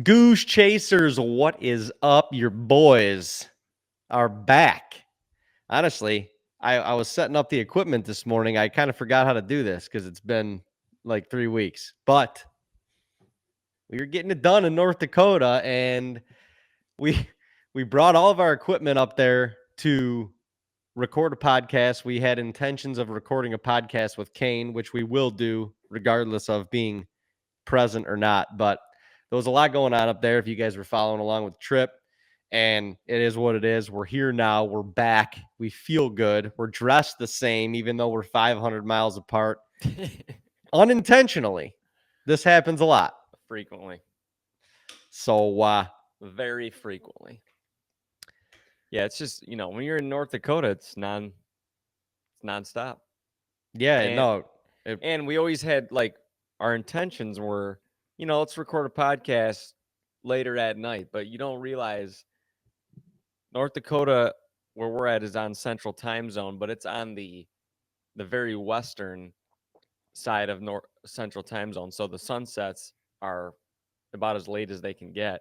Goose Chasers, what is up? Your boys are back. Honestly, I was setting up the equipment this morning. I kind of forgot how to do this because it's been like 3 weeks. But we were getting it done in North Dakota, and we we brought all of our equipment up there to record a podcast. We had intentions of recording a podcast with Kane, which we will do regardless of being present or not. But there was a lot going on up there if you guys were following along with the trip. And it is what it is. We're here now. We're back. We feel good. We're dressed the same, even though we're 500 miles apart. Unintentionally. This happens a lot. Frequently. So, very frequently. Yeah, it's just, when you're in North Dakota, it's nonstop. Yeah, And we always had, our intentions were, let's record a podcast later at night. But you don't realize North Dakota, where we're at, is on Central Time Zone, but it's on the very western side of Central Time Zone. So the sunsets are about as late as they can get.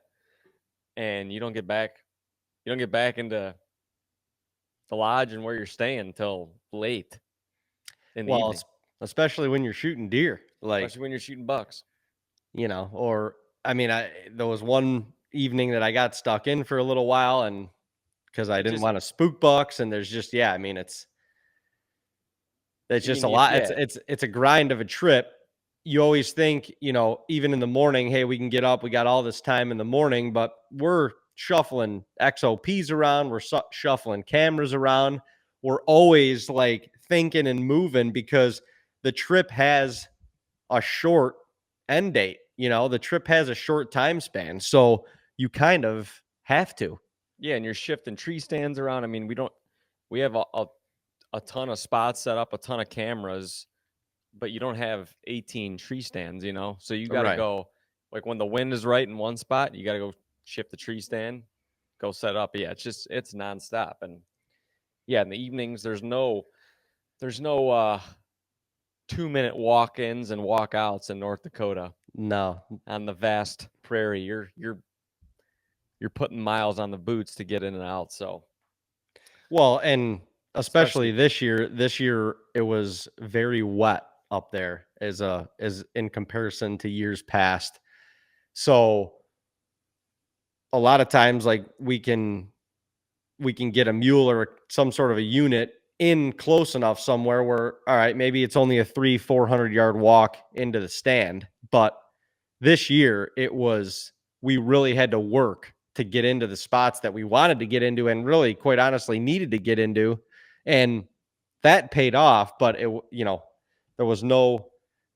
And you don't get back into the lodge and where you're staying until late in the evening. Especially when you're shooting deer. Especially when you're shooting bucks. There was one evening that I got stuck in for a little while, and because I didn't want to spook bucks, and there's just, it's just a lot. Yeah. It's a grind of a trip. You always think, even in the morning, hey, we can get up, we got all this time in the morning, but we're shuffling XOPs around, we're shuffling cameras around. We're always thinking and moving because the trip has a short end date. The trip has a short time span. So you kind of have to. Yeah. And you're shifting tree stands around. I mean, we have a ton of spots set up, a ton of cameras, but you don't have 18 tree stands, so you got to go, when the wind is right in one spot, you got to go shift the tree stand, go set up. Yeah. It's nonstop. And yeah, in the evenings, there's no 2-minute walk-ins and walk-outs in North Dakota. No. On the vast prairie, you're putting miles on the boots to get in and out. So, well, and especially this year it was very wet up there as in comparison to years past. So a lot of times, we can get a mule or some sort of a unit in close enough somewhere where, all right, maybe it's only a 300-400 yard walk into the stand. But this year we really had to work to get into the spots that we wanted to get into and really, quite honestly, needed to get into. And that paid off, but there was no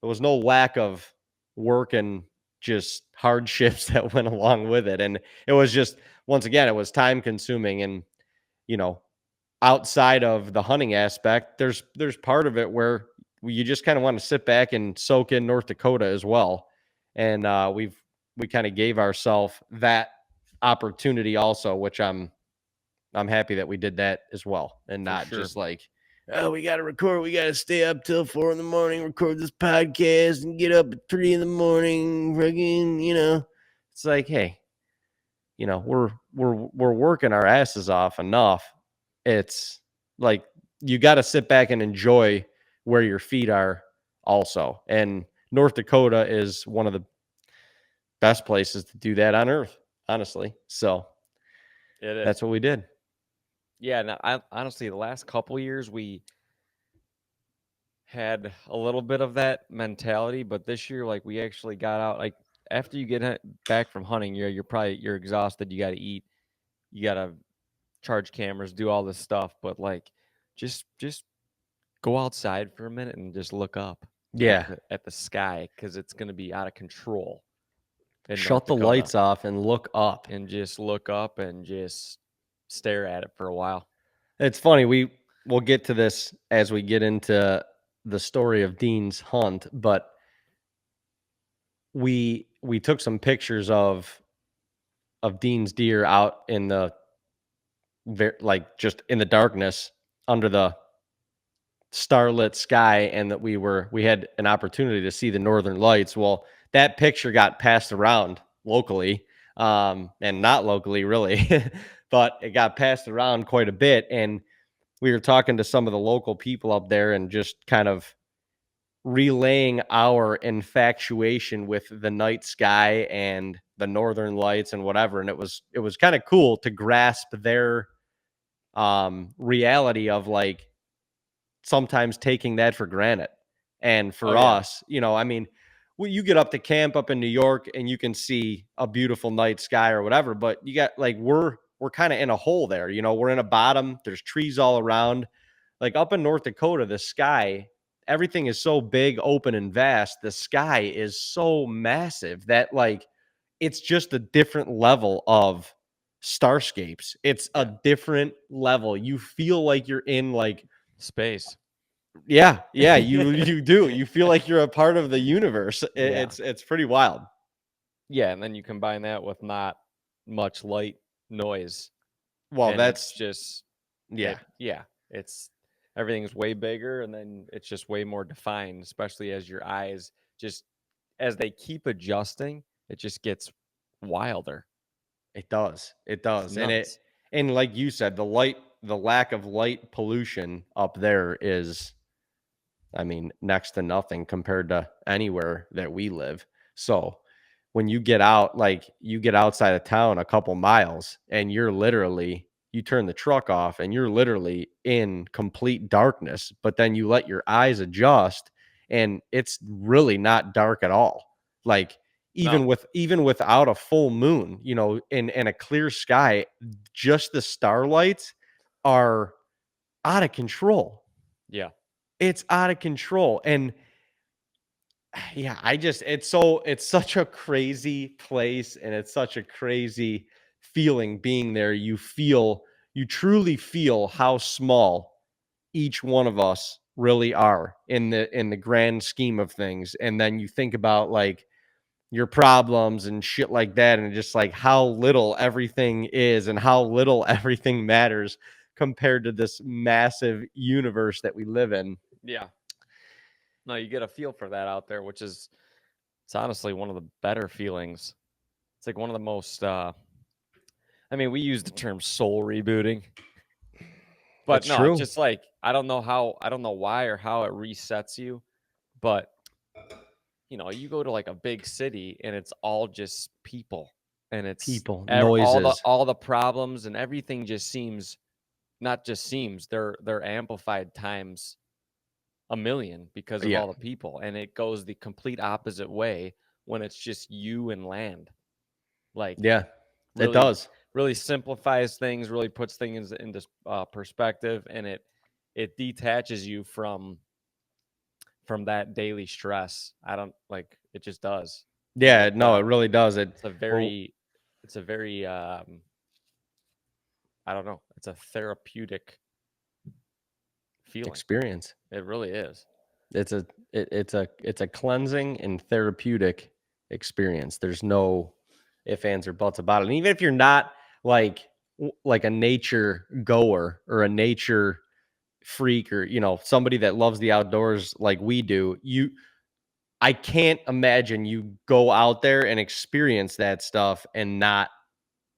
lack of work and just hardships that went along with it. And it was just, once again, it was time consuming. And, outside of the hunting aspect, there's part of it where you just kind of want to sit back and soak in North Dakota as well. And we kind of gave ourselves that opportunity also, which I'm happy that we did that as well, and not just we got to record, we got to stay up till 4 a.m, record this podcast and get up at 3 a.m, freaking, it's like, hey, we're working our asses off enough. It's like you got to sit back and enjoy where your feet are also. And North Dakota is one of the best places to do that on earth, honestly. So that's what we did. Yeah. Now, honestly, the last couple years we had a little bit of that mentality, but this year, we actually got out. After you get back from hunting, you're exhausted. You got to eat. You got to charge cameras, do all this stuff, but just go outside for a minute and just look up at the sky, because it's going to be out of control. Shut the lights off and look up. And just look up and just stare at it for a while. It's funny, we'll get to this as we get into the story of Dean's hunt, but we took some pictures of Dean's deer out in the just in the darkness under the starlit sky, and that we had an opportunity to see the northern lights. Well, that picture got passed around locally, and not locally really, but it got passed around quite a bit. And we were talking to some of the local people up there and just kind of relaying our infatuation with the night sky and the northern lights and whatever. And it was kind of cool to grasp their reality of like sometimes taking that for granted. And Oh for yeah. us, I mean, you get up to camp up in New York and you can see a beautiful night sky or whatever, but you got like we're kind of in a hole there. We're in a bottom. There's trees all around. Like up in North Dakota, the sky, everything is so big, open, and vast. The sky is so massive that like it's just a different level of starscapes. It's a Yeah. different level. You feel like you're in like Space. yeah, you do. You feel like you're a part of the universe. Yeah. It's pretty wild. Yeah, and then you combine that with not much light noise, Well, and it's that's just yeah, it's everything's way bigger, and then it's just way more defined, especially as your eyes just as they keep adjusting, it just gets wilder. it does. It It's does. nuts. And like you said, the lack of light pollution up there is, I mean, next to nothing compared to anywhere that we live. So when you get out, like you get outside of town a couple miles and you turn the truck off and you're literally in complete darkness, but then you let your eyes adjust and it's really not dark at all. Like No. even without a full moon, in a clear sky, just the starlights are out of control. Yeah. It's out of control. And yeah, it's such a crazy place and it's such a crazy feeling being there. You truly feel how small each one of us really are in the grand scheme of things. And then you think about like your problems and shit like that and just like how little everything is and how little everything matters compared to this massive universe that we live in. Yeah. No, you get a feel for that out there, which is it's honestly one of the better feelings. It's like one of the most I mean, we use the term soul rebooting, but It's no, it's true. just like I don't know why or how it resets you, but you go to like a big city and it's all just people and it's People, noises. all the problems and everything just seems not just seems they're amplified times a million because of Yeah. all the people and it goes the complete opposite way when it's just you and land. Like Yeah, it really does. really simplifies things, really puts things into perspective, and it detaches you from that daily stress. I don't like it just does. And Yeah, no, it really does. it's a Well, very it's a very I don't know, it's a therapeutic feeling. experience. It really is. It's a cleansing and therapeutic experience. There's no ifs, ands, or buts about it. And even if you're not like like a nature goer or a nature freak or somebody that loves the outdoors like we do, I can't imagine you go out there and experience that stuff and not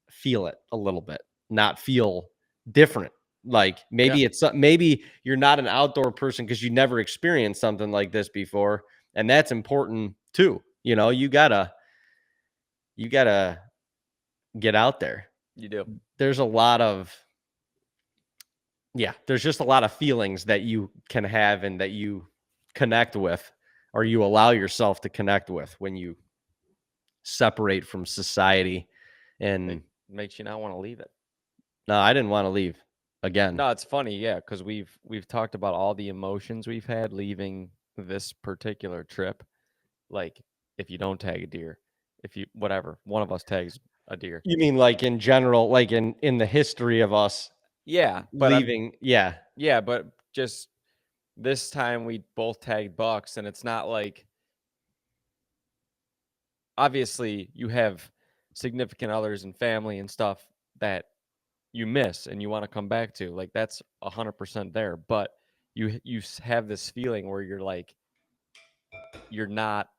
feel it a little bit, not feel different. Like Yeah, maybe you're not an outdoor person because you never experienced something like this before, and that's important too. You gotta get out there. you do. There's a lot of there's just a lot of feelings that you can have and that you connect with, or you allow yourself to connect with when you separate from society. It And makes you not want to leave it. no, I didn't want to leave again. No, it's funny, yeah, because we've talked about all the emotions we've had leaving this particular trip. Like if you don't tag a deer, if you whatever, one of us tags a deer. You mean like in general, like in the history of us Yeah, but leaving? Yeah. but just this time we both tagged bucks, and it's not like obviously you have significant others and family and stuff that you miss and you want to come back to. Like that's 100% there, but have this feeling where you're like you're not.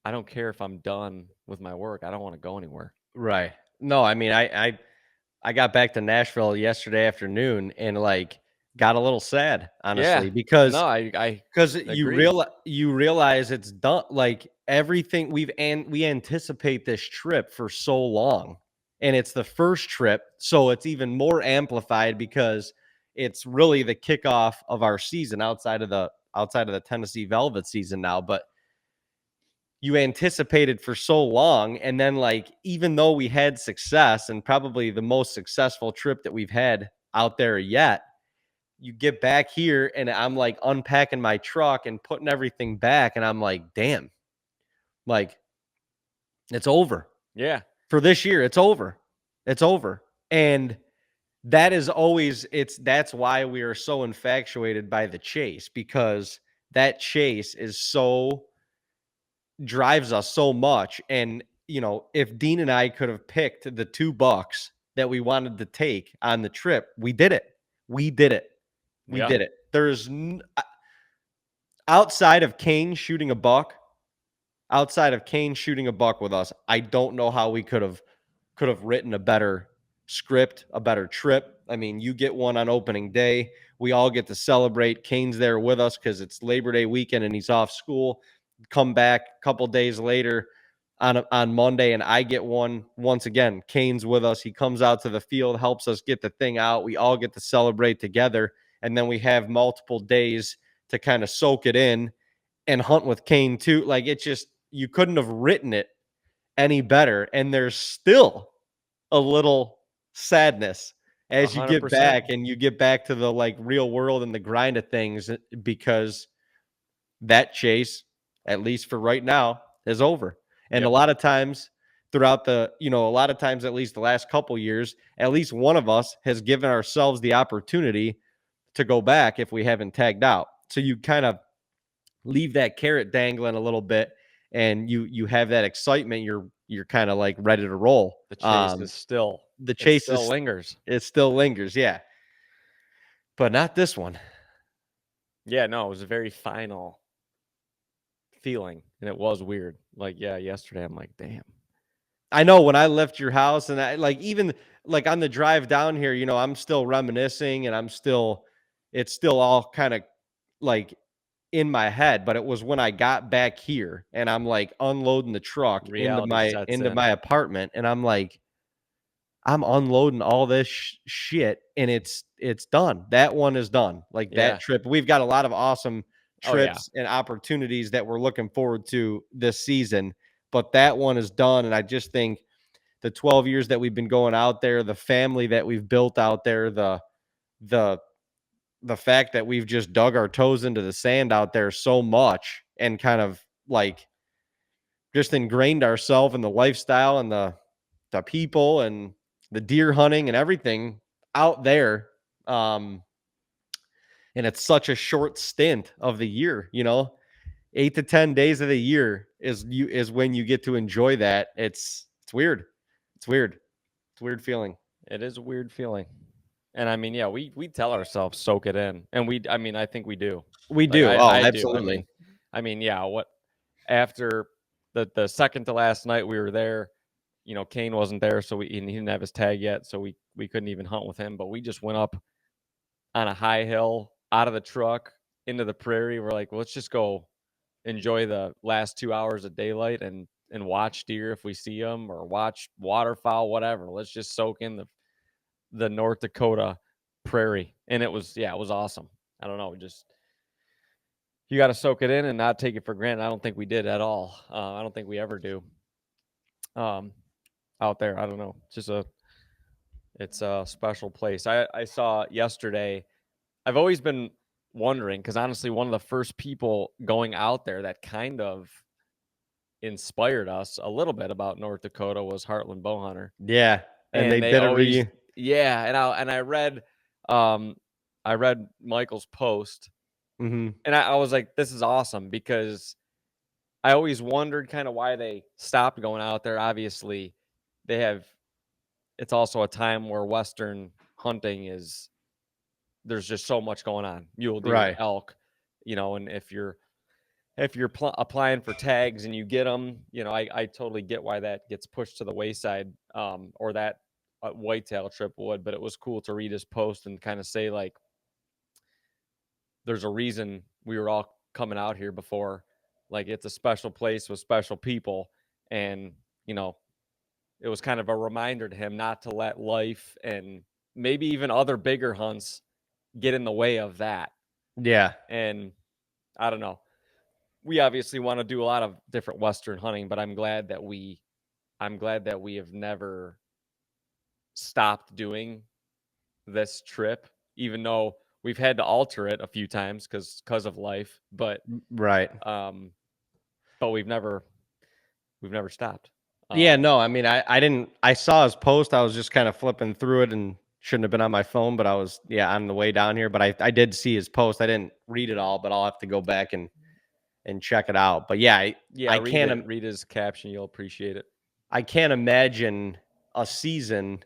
I don't care if I'm done with my work. I don't want to go anywhere. Right. No, I mean, I got back to Nashville yesterday afternoon and like got a little sad, Yeah. honestly, No, because I agree. you realize it's done. Like everything we anticipate this trip for so long, and it's the first trip, so it's even more amplified because it's really the kickoff of our season outside of the Tennessee Velvet season now. But you anticipated for so long, and then like even though we had success and probably the most successful trip that we've had out there yet, you get back here and I'm like unpacking my truck and putting everything back and I'm like, damn, like it's over. Yeah. For this year, it's over. It's over. And that is always that's why we are so infatuated by the chase, because that chase is so drives us so much. And if Dean and I could have picked the $2 that we wanted to take on the trip, we did it. We did it. We Yeah. did it. Outside of Kane shooting a buck, with us, I don't know how we could have written a better script, a better trip. I mean, you get one on opening day. We all get to celebrate. Kane's there with us because it's Labor Day weekend and he's off school. Come back a couple days later on Monday, and I get one once again. Kane's with us. He comes out to the field, helps us get the thing out. We all get to celebrate together, and then we have multiple days to kind of soak it in and hunt with Kane too. Like it just you couldn't have written it any better. And there's still a little sadness as you get 100%. back and you get back to the like real world and the grind of things, because that chase, at least for right now, is over. And a Yep. lot of times throughout a lot of times, at least the last couple years, at least one of us has given ourselves the opportunity to go back if we haven't tagged out. So you kind of leave that carrot dangling a little bit, and you have that excitement. You're kind of like ready to roll. The chase is still The it chase still is lingers. it still lingers, yeah, but not this one. Yeah, no, it was a very final feeling, and it was weird. Like, yeah, yesterday I'm like, damn. I know when I left your house, and I like even like on the drive down here, I'm still reminiscing, and it's still all kind of like in my head. But it was when I got back here and I'm like unloading the truck into Reality my sets into in. my apartment, and I'm like, I'm unloading all this shit, and it's done. That one is done. Like that Yeah. trip, we've got a lot of awesome Oh yeah. trips and opportunities that we're looking forward to this season, but that one is done. And I just think the 12 years that we've been going out there, the family that we've built out there, the the fact that we've just dug our toes into the sand out there so much and kind of like just ingrained ourselves in the lifestyle and the people and the deer hunting and everything out there. Um, and it's such a short stint of the year, 8 to 10 days of the year is when you get to enjoy that. It's weird. It's weird. It's a weird feeling. It is a weird feeling. And I mean, yeah, we tell ourselves soak it in. And I mean, I think we do. We Like do. I Oh, do. absolutely. I mean, yeah, what after the second to last night we were there, Kane wasn't there, so he didn't have his tag yet, so we couldn't even hunt with him, but we just went up on a high hill out of the truck into the prairie. We're like, well, let's just go enjoy the last 2 hours of daylight and watch deer if we see them, or watch waterfowl, whatever. Let's just soak in the North Dakota prairie. And it was awesome. I don't know, just you got to soak it in and not take it for granted. I don't think we did at all. I don't think we ever do. Out there, I don't know. It's a special place. I saw yesterday. I've always been wondering, because honestly, one of the first people going out there that kind of inspired us a little bit about North Dakota was Heartland Bowhunter. Yeah. And they And they did always, yeah. And um, I read Michael's post, Mhm. and I was like, this is awesome, because I always wondered kind of why they stopped going out there. Obviously, it's also a time where Western hunting there's just so much going on. Mule deer, Right. elk, and if you're if you're applying for tags and you get them, you know, I totally get why that gets pushed to the wayside, or that whitetail trip would. But it was cool to read his post and kind of say, like, there's a reason we were all coming out here before. Like, it's a special place with special people. And, you know, it was kind of a reminder to him not to let life and maybe even other bigger hunts get in the way of that. Yeah. And I don't know. We obviously want to do a lot of different Western hunting, but I'm glad that we have never stopped doing this trip, even though we've had to alter it a few times because of life. But Right. but we've never stopped. Yeah, no, I mean, I didn't, I saw his post. I was just kind of flipping through it and shouldn't have been on my phone, but I was, yeah, on the way down here. But I did see his post. I didn't read it all, but I'll have to go back and check it out. But yeah, I can't, read his caption. You'll appreciate it. I can't imagine a season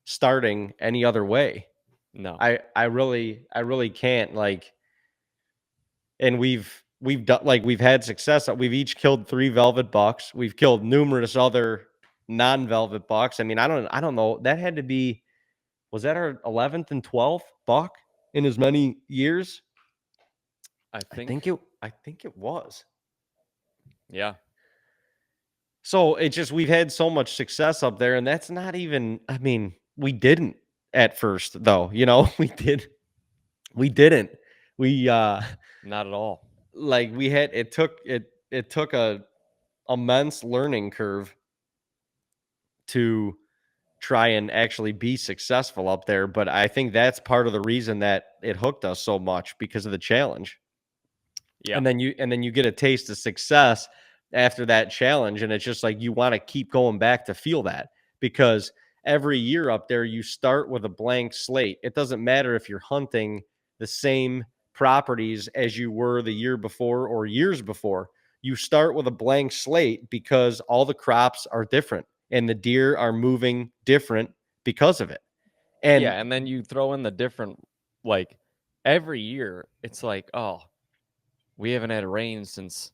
starting any other way. No. I really can't. Like, and we've done, like, we've had success. We've each killed 3 velvet bucks. We've killed numerous other non-velvet bucks. I mean, I don't know. That had to be, was that our 11th and 12th buck in as many years? I think it was. Yeah. So it just, we've had so much success up there, and that's not even, I mean, we didn't at first though, you know, we didn't. We Not at all. like, we had, it took a immense learning curve to try and actually be successful up there, but I think that's part of the reason that it hooked us so much, because of the challenge. Yeah. And then you get a taste of success after that challenge, and it's just like you want to keep going back to feel that, because every year up there you start with a blank slate. It doesn't matter if you're hunting the same properties as you were the year before or years before. You start with a blank slate because all the crops are different and the deer are moving different because of it. And And then you throw in the different, like, every year it's like, oh, we haven't had rain since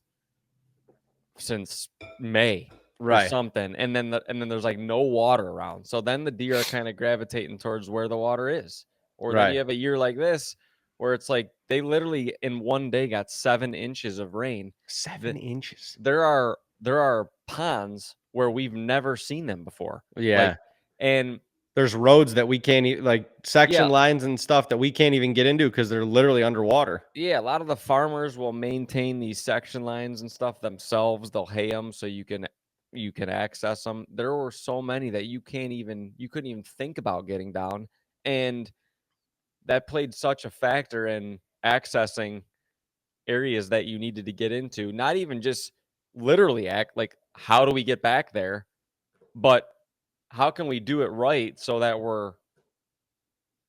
May or right, something, and then there's like no water around. So then the deer are kind of gravitating towards where the water is. Or then right, you have a year like this where it's like they literally in one day got 7 inches of rain. 7 inches. There are ponds where we've never seen them before. Yeah. Like, and There's roads that we can't like section yeah, lines and stuff that we can't even get into because they're literally underwater. yeah, a lot of the farmers will maintain these section lines and stuff themselves. They'll hay them so you can access them. There were so many that you couldn't even think about getting down, and that played such a factor in accessing areas that you needed to get into. Not even just literally act like, how do we get back there, but how can we do it right so that we're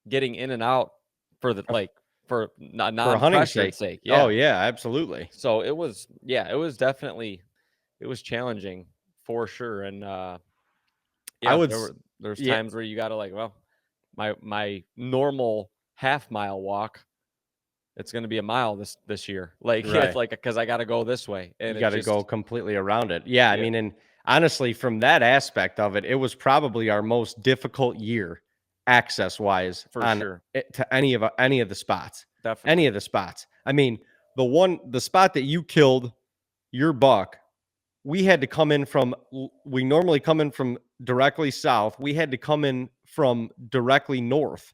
getting in and out for the, like, for For a hunting non-pressured sake. sake. Oh Yeah. yeah, absolutely. So it was, it was definitely, it was challenging for sure. And I would there's yeah, times where you got to, like, well, my normal half-mile walk, it's going to be a mile this year. Like, right. it's like, because I got to go this way, and You it got to just, go completely around it. Yeah, I yeah, mean, and honestly, from that aspect of it, it was probably our most difficult year access wise for on sure. it, to any of the spots. Definitely. Any of the spots. I mean, the spot that you killed your buck, we had to come in from, we normally come in from directly south. We had to come in from directly north,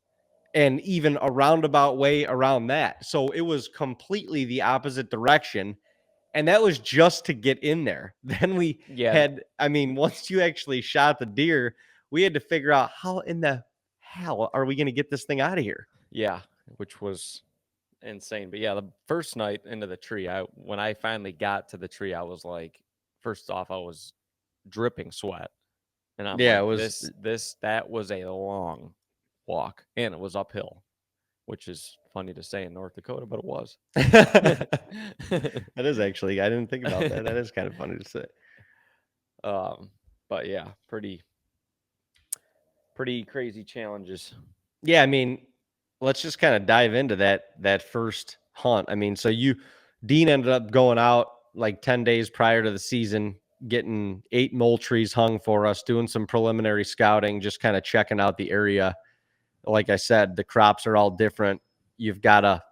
and even a roundabout way around that. So it was completely the opposite direction. And that was just to get in there. Then we Yeah. had, I mean, once you actually shot the deer, we had to figure out how in the hell are we going to get this thing out of here? Yeah. Which was insane. But yeah, the first night into the tree, when I finally got to the tree, I was like, first off, I was dripping sweat. And I'm Yeah, like, it was. that was a long walk, and it was uphill, which is funny to say in North Dakota, but it was. That is actually, I didn't think about that. That is kind of funny to say. But yeah, pretty crazy challenges. Yeah, I mean, let's just kind of dive into that first hunt. I mean, so Dean ended up going out like 10 days prior to the season, getting 8 Moultries hung for us, doing some preliminary scouting, just kind of checking out the area. Like I said, the crops are all different. You've got to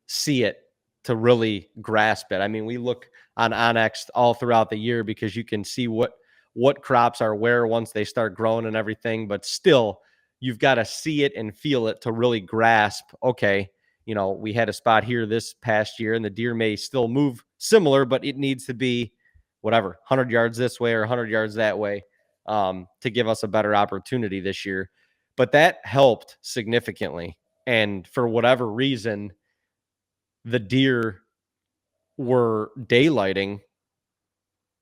see it to really grasp it. I mean, we look on OnX all throughout the year because you can see what crops are where once they start growing and everything, but still you've got to see it and feel it to really grasp, okay, you know, we had a spot here this past year and the deer may still move similar, but it needs to be whatever, 100 yards this way or 100 yards that way, to give us a better opportunity this year. But that helped significantly. And for whatever reason, the deer were daylighting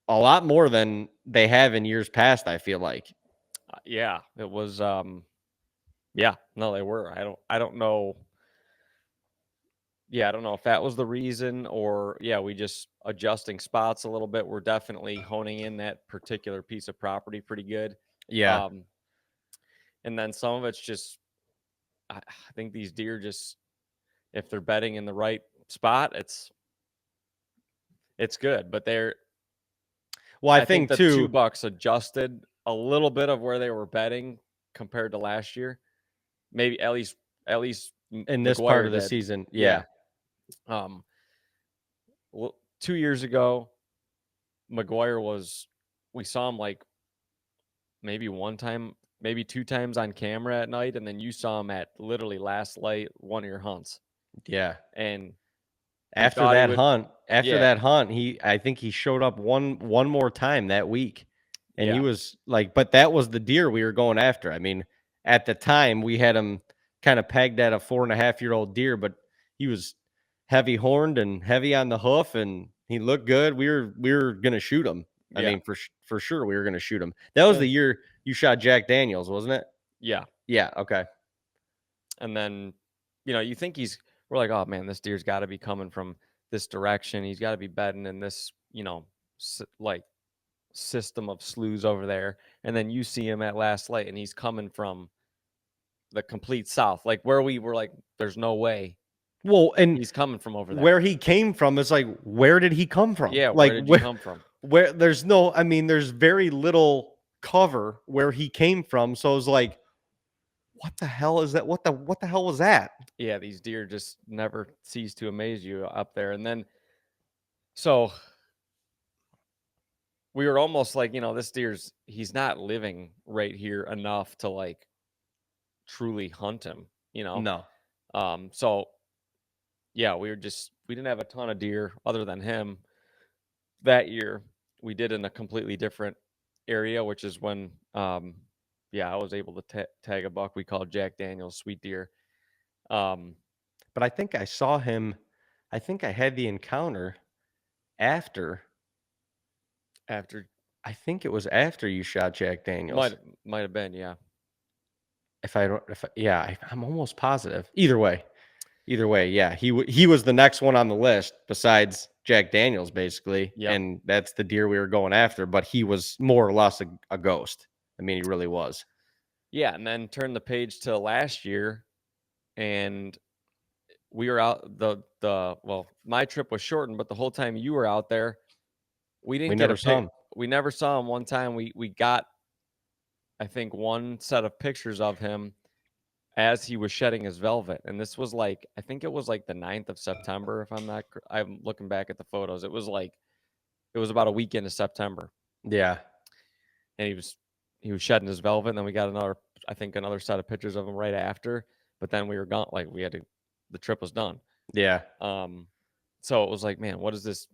a lot more than they have in years past, I feel like. Yeah, it was yeah, no, they were. I don't know. Yeah, I don't know if that was the reason or yeah, we just adjusting spots a little bit. We're definitely honing in that particular piece of property pretty good. Yeah. Um and then some of it's just I think these deer just if they're bedding in the right spot, it's good. But Well, I I think think the two too, bucks adjusted a little bit of where they were bedding compared to last year. Maybe at least in this part McGuire of the did. season, Yeah. yeah. Well, 2 years ago, McGuire was we saw him like maybe one time, maybe two times on camera at night, and then you saw him at literally last light one of your hunts. Yeah. And we After thought he that would hunt, yeah, I think he showed up one more time that week. And he yeah, was like, but that was the deer we were going after. I mean, at the time we had him kind of pegged at a 4.5-year-old deer, but he was heavy horned and heavy on the hoof and he looked good. We were gonna shoot him. I yeah. mean, for sure we were gonna shoot him. That was the And year you shot Jack Daniels, wasn't it? yeah. Yeah, okay. And then, you think we're like, oh man, this deer's got to be coming from this direction. He's got to be bedding in this, like system of sloughs over there. And then you see him at last light and he's coming from the complete south, like where we were like, there's no way Well, and he's coming from over there. where he came from is like, where did he come from? Yeah, Like where did you come from? where there's no, I mean, there's very little cover where he came from. So it's like, what the hell is that? What the hell was that? Yeah, these deer just never cease to amaze you up there. And then, so we were almost like, this he's not living right here enough to like truly hunt him. No. So yeah, we didn't have a ton of deer other than him that year. We did in a completely different area, which is when, yeah, I was able to tag a buck we called Jack Daniels Sweet Deer. But I think I saw him. I think I had the encounter after. After I think it was after you shot Jack Daniels. might have been, yeah. If I don't, if I, yeah, I'm almost positive. Either way, yeah, he was the next one on the list besides Jack Daniels, basically, Yep. and that's the deer we were going after. But he was more or less a ghost. I mean, he really was. Yeah, and then turn the page to last year, and we were out well, my trip was shortened, but the whole time you were out there, we didn't We get never saw him. we never saw him. One time we got, I think, one set of pictures of him as he was shedding his velvet, and this was like, I think it was like the 9th of September, if I'm looking back at the photos. It was about a weekend of September, Yeah, and he was shedding his velvet, and then we got another set of pictures of him right after, but then we were gone, like the trip was done. yeah. So it was like, man, what is this?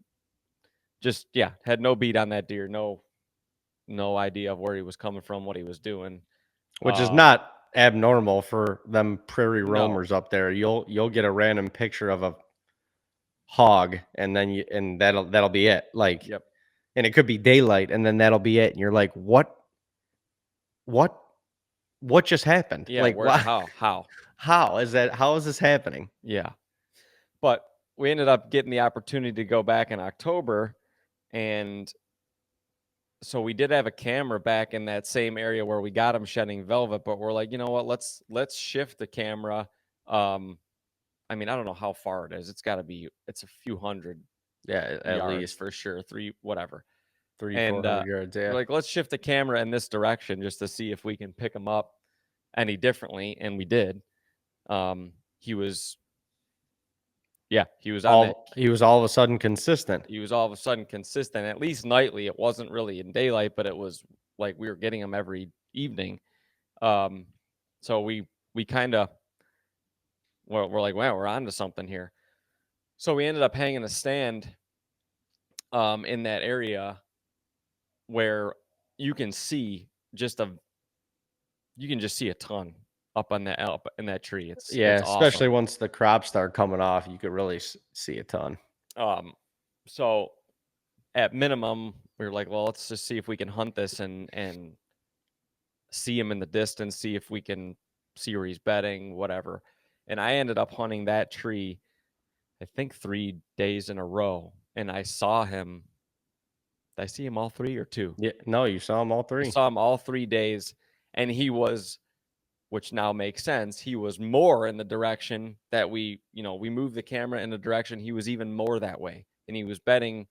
Just, yeah, had no beat on that deer, no idea of where he was coming from, what he was doing. Which is not abnormal for them prairie No. roamers up there. You'll get a random picture of a hog, and then that'll be it. Like, Yep. and it could be daylight, and then that'll be it. And you're like, what just happened? Yeah, Like, where, how? how is that? How is this happening? Yeah. But we ended up getting the opportunity to go back in October, and so we did have a camera back in that same area where we got him shedding velvet, but we're like, you know what, let's shift the camera. I mean, I don't know how far it is. It's a few hundred Yeah, at yards least for sure, 3 whatever. 300, 400 yards. We're Yeah. like, let's shift the camera in this direction just to see if we can pick him up any differently, and we did. He was he was on that. He was all of a sudden consistent. He was all of a sudden consistent, at least nightly. It wasn't really in daylight, but it was like we were getting him every evening. So we kind of, well, we're like, wow, we're on to something here. So we ended up hanging a stand in that area where you can see just see a ton up in that tree. It's Especially awesome. once the crops start coming off, you could really see a ton. So at minimum, we were like, well, let's just see if we can hunt this and see him in the distance, see if we can see where he's bedding, whatever. And I ended up hunting that tree, I think 3 days in a row, and I saw him. Did I see him all 3 or 2? Yeah, no, you saw them all I 3. saw him all 3 days, and he was, which now makes sense, he was more in the direction that we moved the camera in the direction he was even more that way, and he was bedding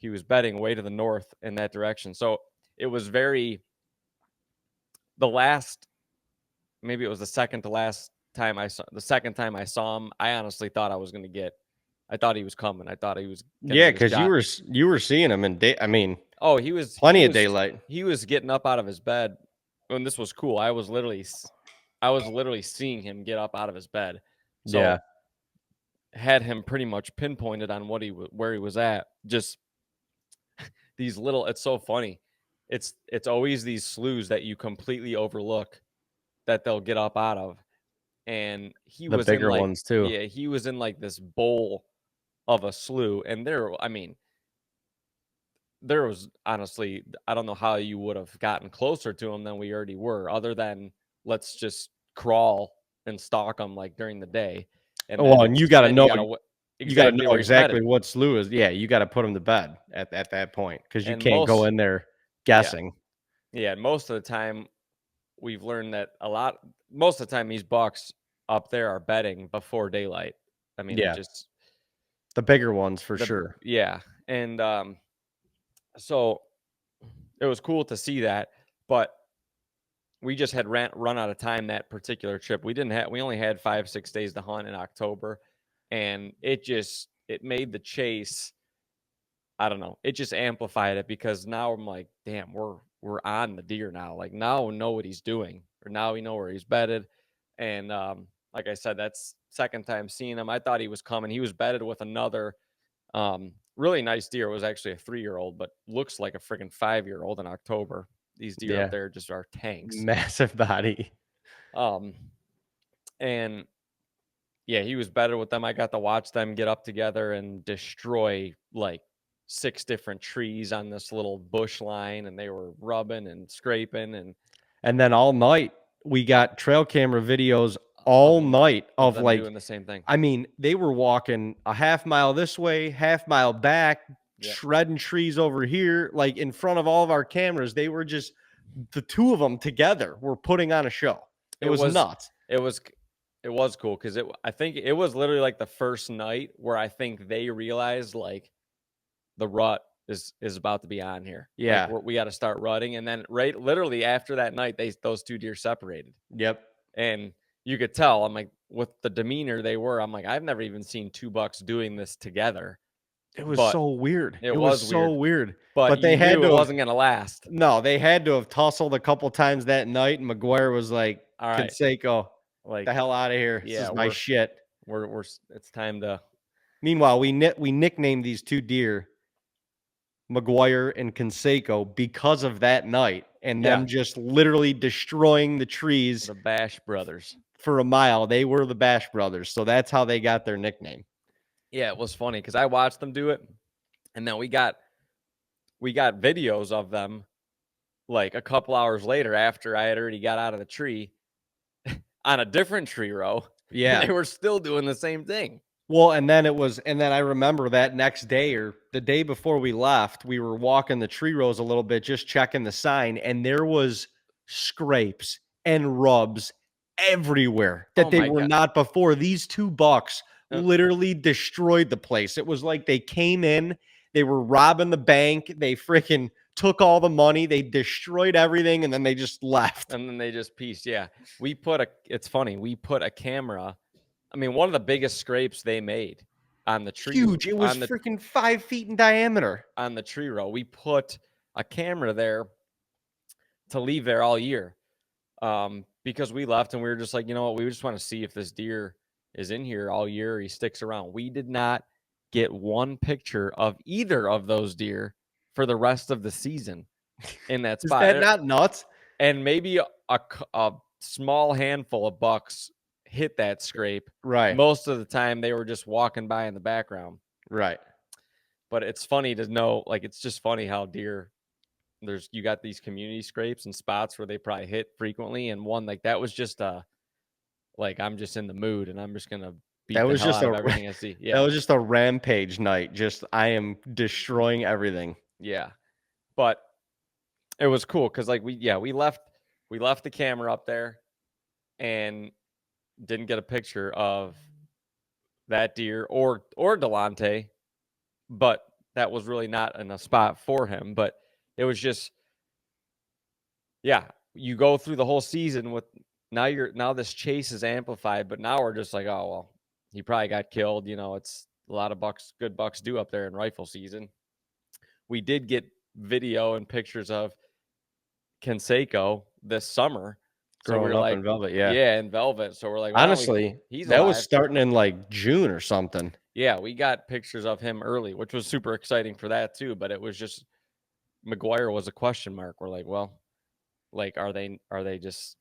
way to the north in that direction. So it was very, maybe it was the second time I saw him, I honestly thought I thought he was coming. I thought he was gonna Yeah, get his because you were seeing him in day. I mean, Oh, he was plenty of daylight. He was getting up out of his bed, and this was cool. I was literally seeing him get up out of his bed. So Yeah, had him pretty much pinpointed on where he was at. Just these little. It's so funny. It's always these sloughs that you completely overlook that they'll get up out of, and he the was in bigger like ones too. he was in like this bowl of a slough, and there was honestly, I don't know how you would have gotten closer to him than we already were, other than let's just crawl and stalk them like during the day, and Well, and you got to know exactly where he's exactly bedded. what slough is. Yeah, you got to put him to bed at that point because you And can't go in there guessing. Yeah, and most of the time we've learned that most of the time these bucks up there are bedding before daylight. I mean, Yeah, the bigger ones for sure. Yeah, and so it was cool to see that, but we just had run out of time that particular trip. We only had 5-6 days to hunt in October, and it made the chase, I don't know, it just amplified it, because now I'm like, damn, we're on the deer now. Like, now we know what he's doing, or now we know where he's bedded. And like I said, that's second time seeing him. I thought he was coming. He was bedded with another really nice deer. It was actually a 3-year-old, but looks like a freaking 5-year-old in October. These deer up there just are tanks. Massive body. And yeah, he was better with them. I got to watch them get up together and destroy like 6 different trees on this little bush line, and they were rubbing and scraping, and then all night we got trail camera videos all night of them like doing the same thing. I mean, they were walking a half mile this way, half mile back, shredding trees over here, like in front of all of our cameras. They were just, the two of them together were putting on a show. It was nuts. It was cool, because I think it was literally like the first night where I think they realized like the rut is about to be on here. Yeah, like, we got to start rutting, and then literally after that night, those 2 deer separated. Yep, and you could tell. I'm like, with the demeanor they were, I'm like, I've never even seen 2 bucks doing this together. it was so weird. It was so weird. But they had to. It wasn't gonna last. No, they had to have tussled a couple times that night, and McGuire was like, "All right, Conseco, like, the hell out of here. This is my shit." We're it's time to. Meanwhile, we nicknamed these 2 deer McGuire and Conseco because of that night, and them just literally destroying the trees. The Bash Brothers. For a mile. They were the Bash Brothers, so that's how they got their nickname. Yeah, it was funny because I watched them do it, and then we got videos of them like a couple hours later, after I had already got out of the tree, on a different tree row. Yeah, they were still doing the same thing. Well, and then I remember that next day, or the day before we left, we were walking the tree rows a little bit, just checking the sign, and there was scrapes and rubs everywhere that they were not before. These 2 bucks literally destroyed the place. It was like they came in, they were robbing the bank, they freaking took all the money, they destroyed everything, and then they just left. And then they just pieced. Yeah. It's funny. We put a camera. I mean, one of the biggest scrapes they made on the tree, Huge. It was freaking 5 feet in diameter. on the tree row. We put a camera there to leave there all year. Because we left and we were just like, you know what, we just want to see if this deer is in here all year. He sticks around. We did not get one picture of either of those deer for the rest of the season in that Is spot. that not nuts? And maybe a small handful of bucks hit that scrape. Right. Most of the time they were just walking by in the background. Right. But it's funny to know, like, it's just funny how deer, you got these community scrapes and spots where they probably hit frequently, and one like that was just like, I'm just in the mood and I'm just gonna beat That the was hell just out of everything I see. That Yeah, was just a rampage night. Just I am destroying everything. yeah. But it was cool because like we left the camera up there and didn't get a picture of that deer or Delonte, but that was really not in a spot for him. But it was just, yeah, you go through the whole season with now this chase is amplified, but now we're just like, oh well, he probably got killed. You know, it's a lot of good bucks do up there in rifle season. We did get video and pictures of Canseco this summer. So we Growing were up like, in velvet, yeah. yeah, in velvet. So we're like, wow, Honestly, he's that was alive. starting in like June or something. Yeah, we got pictures of him early, which was super exciting for that too. But it was just McGuire was a question mark. We're like, well, like, are they just,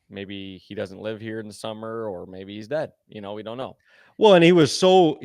maybe he doesn't live here in the summer, or maybe he's dead. You know, we don't know. Well, and he was so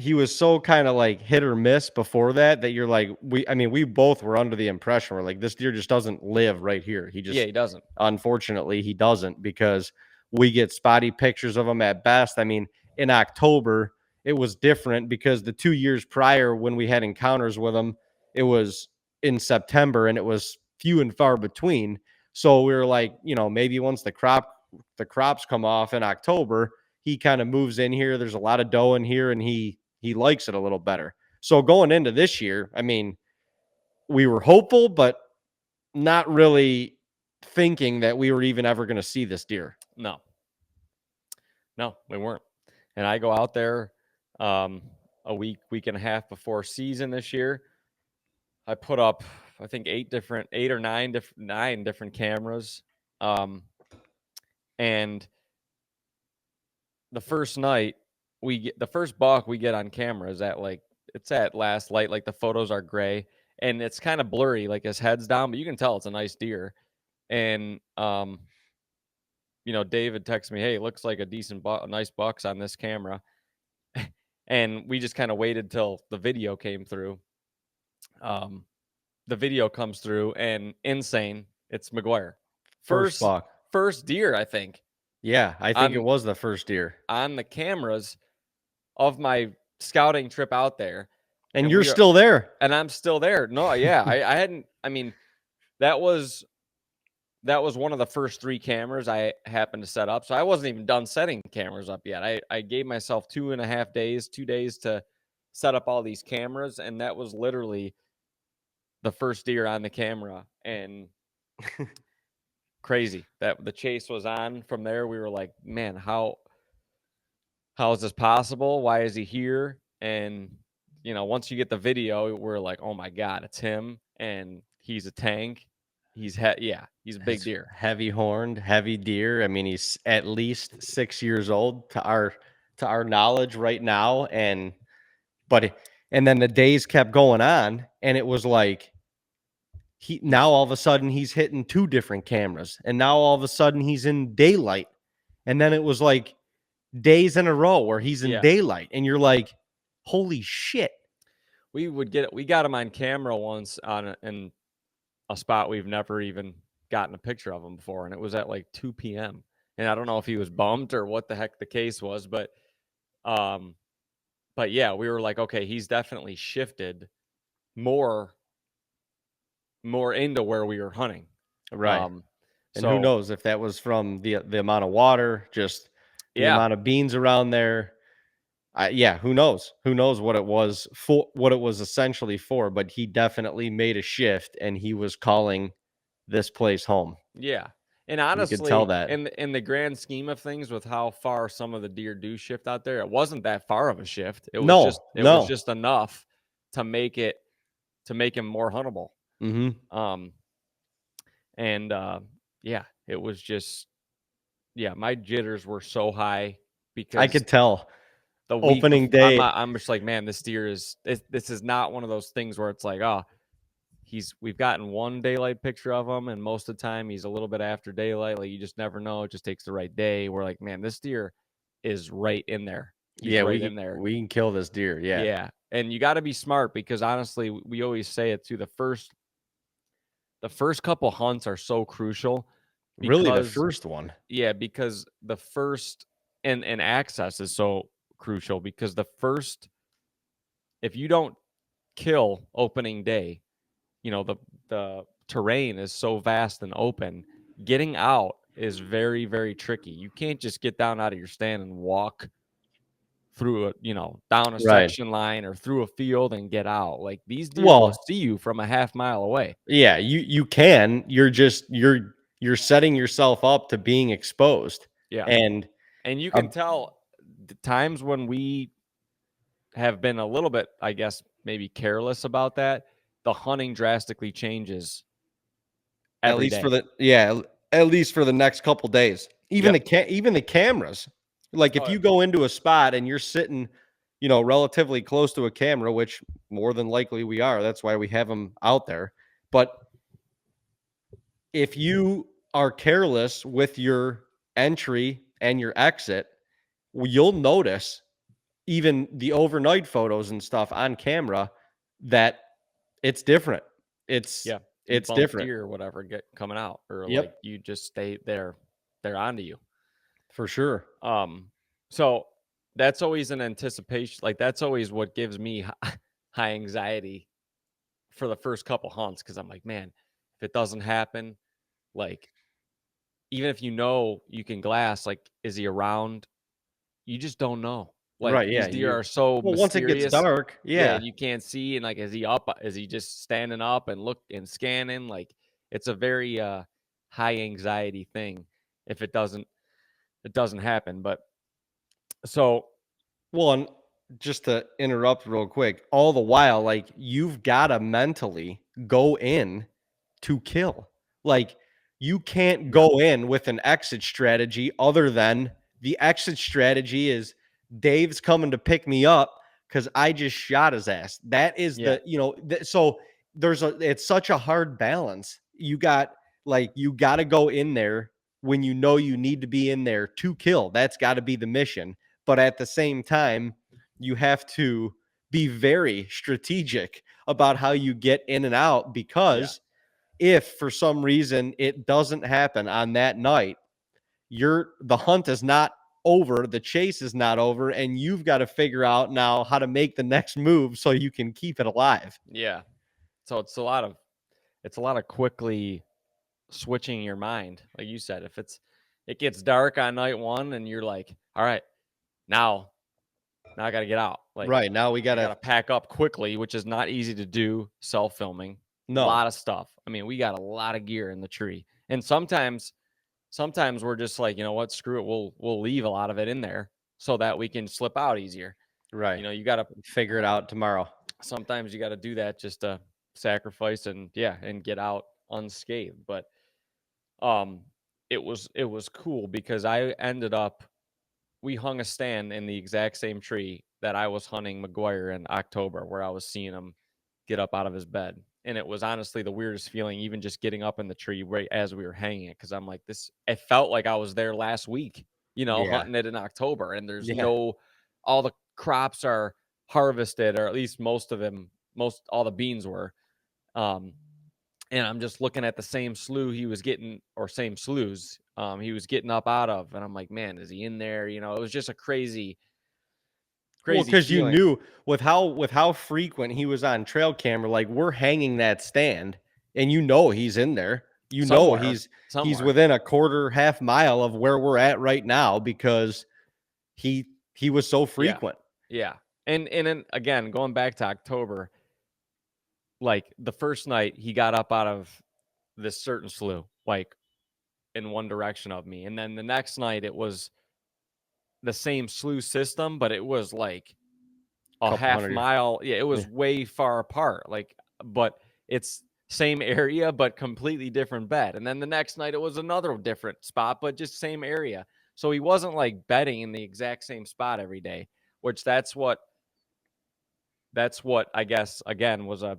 kind of like hit or miss before that you're like, we both were under the impression we're like, this deer just doesn't live right here. He He doesn't. Unfortunately, he doesn't, because we get spotty pictures of him at best. I mean, in October, it was different because the 2 years prior when we had encounters with him, it was in September and it was few and far between. So we were like, maybe once the crops come off in October, he kind of moves in here. There's a lot of doe in here and he likes it a little better. So going into this year, I mean, we were hopeful, but not really thinking that we were even ever going to see this deer. No, we weren't. And I go out there a week and a half before season this year. I put up, I think, 9 different cameras. And the first night the first buck we get on camera is it's at last light. Like, the photos are gray and it's kind of blurry, like his head's down, but you can tell it's a nice deer. And, David texted me, hey, it looks like a nice buck's on this camera. And we just kind of waited till the video came through. The video comes through and insane. It's McGuire. First buck. First deer, I think. Yeah, I think it was the first deer. On the cameras of my scouting trip out there. And you're still there. And I'm still there. No, yeah. I hadn't, I mean, that was one of the first 3 cameras I happened to set up. So I wasn't even done setting cameras up yet. I gave myself 2.5 days, 2 days to set up all these cameras. And that was literally the first deer on the camera. And crazy that the chase was on from there. We were like, man, how is this possible? Why is he here? And, once you get the video, we're like, oh my God, it's him. And he's a tank. He's a big deer. Heavy horned, heavy deer. I mean, he's at least 6 years old to our knowledge right now. And then the days kept going on, and it was like, now all of a sudden he's hitting 2 different cameras, and now all of a sudden he's in daylight. And then it was like days in a row where he's in daylight, and you're like, holy shit. We got him on camera once in a spot we've never even gotten a picture of him before, and it was at like 2 p.m. And I don't know if he was bummed or what the heck the case was, but yeah, we were like, okay, he's definitely shifted more into where we were hunting. Right. And who knows if that was from the amount of water, just the amount of beans around there. Yeah, who knows? Who knows what it was for, what it was essentially for, but he definitely made a shift and he was calling this place home. Yeah. And You could tell honestly, that. in the grand scheme of things, with how far some of the deer do shift out there, it wasn't that far of a shift. No, It was no. just enough to make him more huntable. Mm-hmm. Um and yeah, it was just, yeah, my jitters were so high I because could tell. the week Opening before, day. I'm just like, man, this deer is this is not one of those things where it's like, oh, we've gotten one daylight picture of him, and most of the time he's a little bit after daylight. Like, you just never know. It just takes the right day. We're like, man, this deer is right in there. He's Yeah, right in there. we can kill this deer. Yeah. Yeah. And you got to be smart, because honestly, we always say it too. The first couple hunts are so crucial Really the because, first one. yeah, because the first, and access is so crucial, because the first, if you don't kill opening day, the terrain is so vast and open. Getting out is very, very tricky. You can't just get down out of your stand and walk through down a Right. section line or through a field and get out. Like, these deer will Well, see you from a half mile away. yeah, you can. You're just you're setting yourself up to being exposed. Yeah. And And you uh, can tell the times when we have been a little bit, I guess, maybe careless about that, the hunting drastically changes at every least for day. the at least for the next couple days. Even Yep. even the cameras. Like if Oh, you go into a spot and you're sitting, relatively close to a camera, which more than likely we are. That's why we have them out there. But if you are careless with your entry and your exit, you'll notice even the overnight photos and stuff on camera that it's different. It's yeah. You it's bump different. deer or whatever get coming out, or like Yep, you just stay there, they're onto you. for sure. So that's always an anticipation. Like, that's always what gives me high anxiety for the first couple hunts, because I'm like, man, if it doesn't happen, like, even if you can glass, like, is he around? You just don't know. Like, Right, yeah, these deer are so well, once it gets mysterious. dark, Yeah, yeah. and you can't see, and like, is he up? Is he just standing up and look and scanning? Like, it's a very high anxiety thing if it doesn't happen. But so Well, and just to interrupt real quick, all the while, like, you've gotta mentally go in to kill. Like, you can't yeah, go in with an exit strategy other than the exit strategy is Dave's coming to pick me up because I just shot his ass. That is yeah, so it's such a hard balance. You got to go in there when you know you need to be in there to kill. That's got to be the mission. But at the same time, you have to be very strategic about how you get in and out, yeah, because if for some reason it doesn't happen on that night, the hunt is not over, the chase is not over, and you've got to figure out now how to make the next move so you can keep it alive. yeah. So it's a lot of quickly switching your mind, like you said. If it gets dark on night one, and you're like, all right, now I got to get out. Like, Right. Now we got I got to to pack up quickly, which is not easy to do. Self filming, a no. lot of stuff. I mean, we got a lot of gear in the tree, and sometimes we're just like, you know what, screw it, we'll leave a lot of it in there so that we can slip out easier. Right. You got to Figure it out tomorrow. sometimes you got to do that just to sacrifice and get out unscathed. But um it was cool because I ended up we hung a stand in the exact same tree that I was hunting McGuire in October, where I was seeing him get up out of his bed. And it was honestly the weirdest feeling, even just getting up in the tree right as we were hanging it, because I'm like, this, it felt like I was there last week, Yeah. hunting it in October, and there's Yeah. all the crops are harvested, or at least most of them, all the beans were. Um, and I'm just looking at the same slough he was getting, or same sloughs he was getting up out of, and I'm like, man, is he in there? It was just a crazy, Well, crazy because you feeling. knew with how frequent he was on trail camera, like we're hanging that stand, and he's in there. Somewhere, He's somewhere. within a quarter, half mile of where we're at right now because he was so Yeah. frequent. Yeah. And then again, going back to October, like the first night he got up out of this certain slough, like in one direction of me. And then the next night it was the same slough system, but it was like a Couple half hundred. mile. Yeah, it Yeah. was way far apart. Like, but it's same area, but completely different bed. And then the next night it was another different spot, but just same area. So he wasn't like bedding in the exact same spot every day, which that's what I guess again was a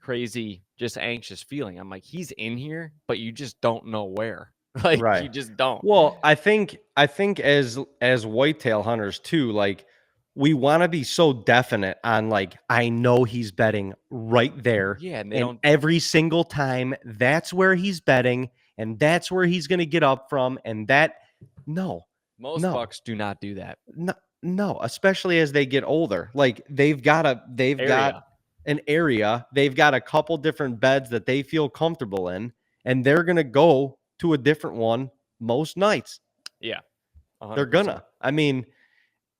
crazy, just anxious feeling. I'm like, he's in here, but you just don't know where. Like you Right. just don't. Well, I think as whitetail hunters too, like we want to be so definite on like I know he's betting right there, Yeah, and they and don't. every single time that's where he's betting and that's where he's going to get up from, and that no. Most No. bucks do not do that. No, no, especially as they get older. Like they've got Area. an area, they've got a couple different beds that they feel comfortable in, and they're gonna go to a different one most nights. Yeah, They're 100%. gonna. I mean,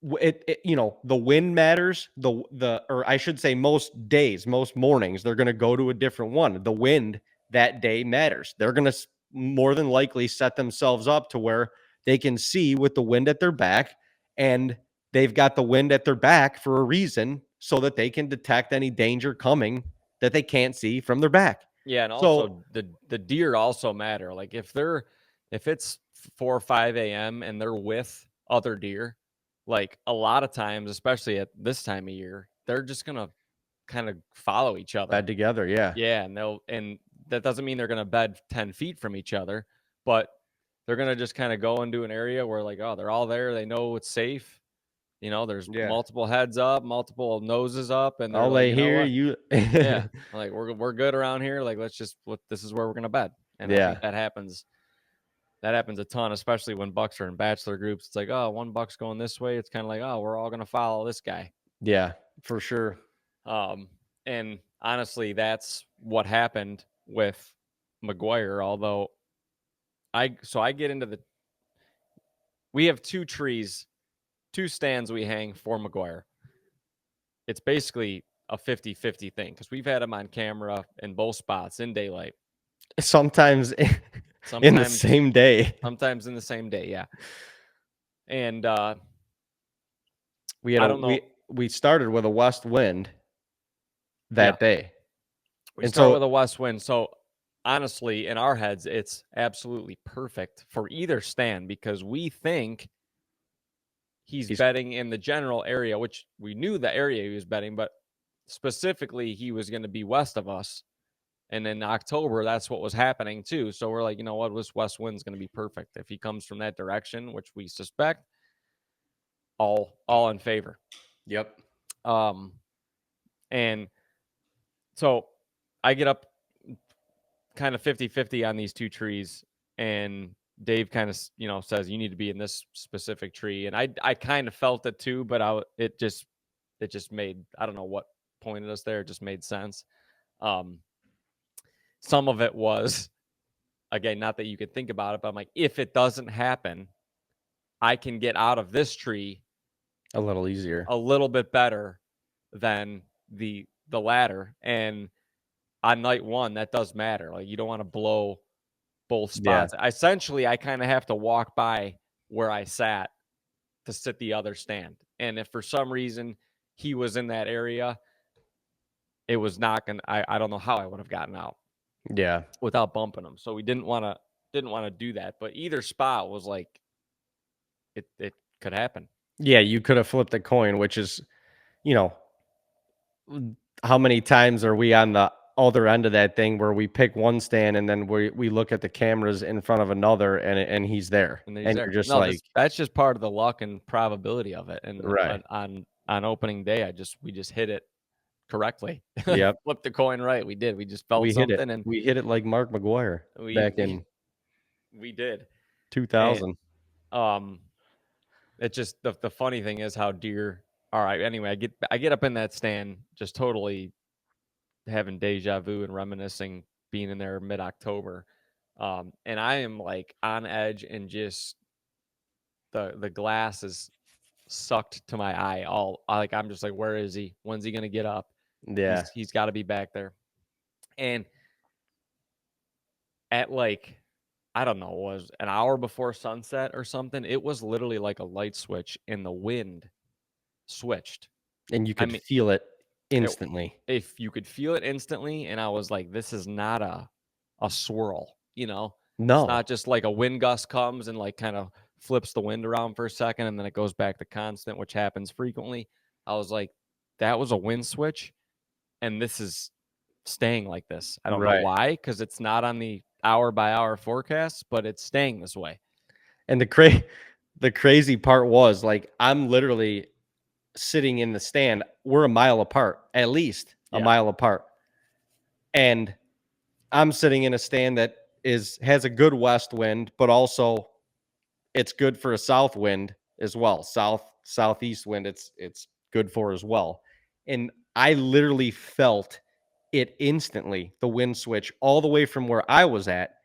the wind matters. Or I should say, most days, most mornings, they're gonna go to a different one. The wind that day matters. They're gonna more than likely set themselves up to where they can see with the wind at their back, and they've got the wind at their back for a reason, so that they can detect any danger coming that they can't see from their back. Yeah, and So also the deer also matter. Like if it's 4 or 5 a.m. and they're with other deer, like a lot of times, especially at this time of year, they're just gonna kind of follow each bed other. together, yeah, Yeah, and that doesn't mean they're gonna bed 10 feet from each other, but they're gonna just kind of go into an area where like, oh, they're all there, they know it's safe. There's yeah. multiple heads up, multiple noses up, and they're All like, they you know hear what? you, Yeah, like we're good around here. Like let's just this is where we're gonna bed. And I think yeah, that happens. That happens a ton, especially when bucks are in bachelor groups. It's like, oh, one buck's going this way. It's kind of like, oh, we're all gonna follow this guy. yeah, for sure. Um, and honestly, that's what happened with McGuire. Although I get into the we have two trees, two stands we hang for McGuire. It's basically a 50-50 thing because we've had him on camera in both spots in daylight. Sometimes in the Sometimes same day. Sometimes in the same day, yeah. And We had I a don't know. we started with a west wind Yeah, that day. we And start so with a west wind. So honestly, in our heads, it's absolutely perfect for either stand because we think he's he's betting in the general area, which we knew the area he was betting, but specifically he was going to be west of us. And in October, that's what was happening too. So we're like, you know what, this west wind's going to be perfect if he comes from that direction, which we suspect. All in favor. yep. Um, and so I get up kind of 50-50 on these two trees, and Dave kind of says you need to be in this specific tree, and I kind of felt it too, but it just made, I don't know what pointed us there, it just made sense. um some of it was, again, not that you could think about it, but I'm like, if it doesn't happen, I can get out of this tree A little easier. a little bit better than the ladder. And on night one, that does matter. Like you don't want to blow both Yeah. spots. Essentially, I kind of have to walk by where I sat to sit the other stand. And if for some reason he was in that area, it was not gonna. I don't know how I would have gotten out Yeah. without bumping him. So we didn't want to do that. But either spot was like it could happen. Yeah, you could have flipped a coin, which is, you know, how many times are we on the other end of that thing where we pick one stand and then we look at the cameras in front of another, and he's there. And he's And there. you're just No, like, that's just part of the luck and probability of it. And right. on opening day, we just hit it correctly. Yep. Flipped the coin right. We did. We just felt We hit it. something, and We hit it like Mark McGuire we back we in we did. And 2000. um, it's just the funny thing is how deer. All right. Anyway, I get up in that stand, just totally having deja vu and reminiscing being in there mid October. And I am like on edge, and just the glass is sucked to my eye. I'm just like, where is he? When's he gonna get up? Yeah. He's got to be back there. And at like, I don't know, it was an hour before sunset or something. It was literally like a light switch, and the wind switched. And you I could mean, feel it instantly. if you could feel it instantly, and I was like, this is not a swirl, It's No. not just like a wind gust comes and like kind of flips the wind around for a second and then it goes back to constant, which happens frequently. I was like, that was a wind switch, and this is staying like this. I don't know Right. why, because it's not on the hour by hour forecast, but it's staying this way. And the crazy part was, like, I'm literally sitting in the stand. We're a mile apart, at least a Yeah. mile apart. And I'm sitting in a stand that has a good west wind, but also it's good for a south wind as well. Southeast wind it's good for as well. And I literally felt it instantly, the wind switch, all the way from where I was at.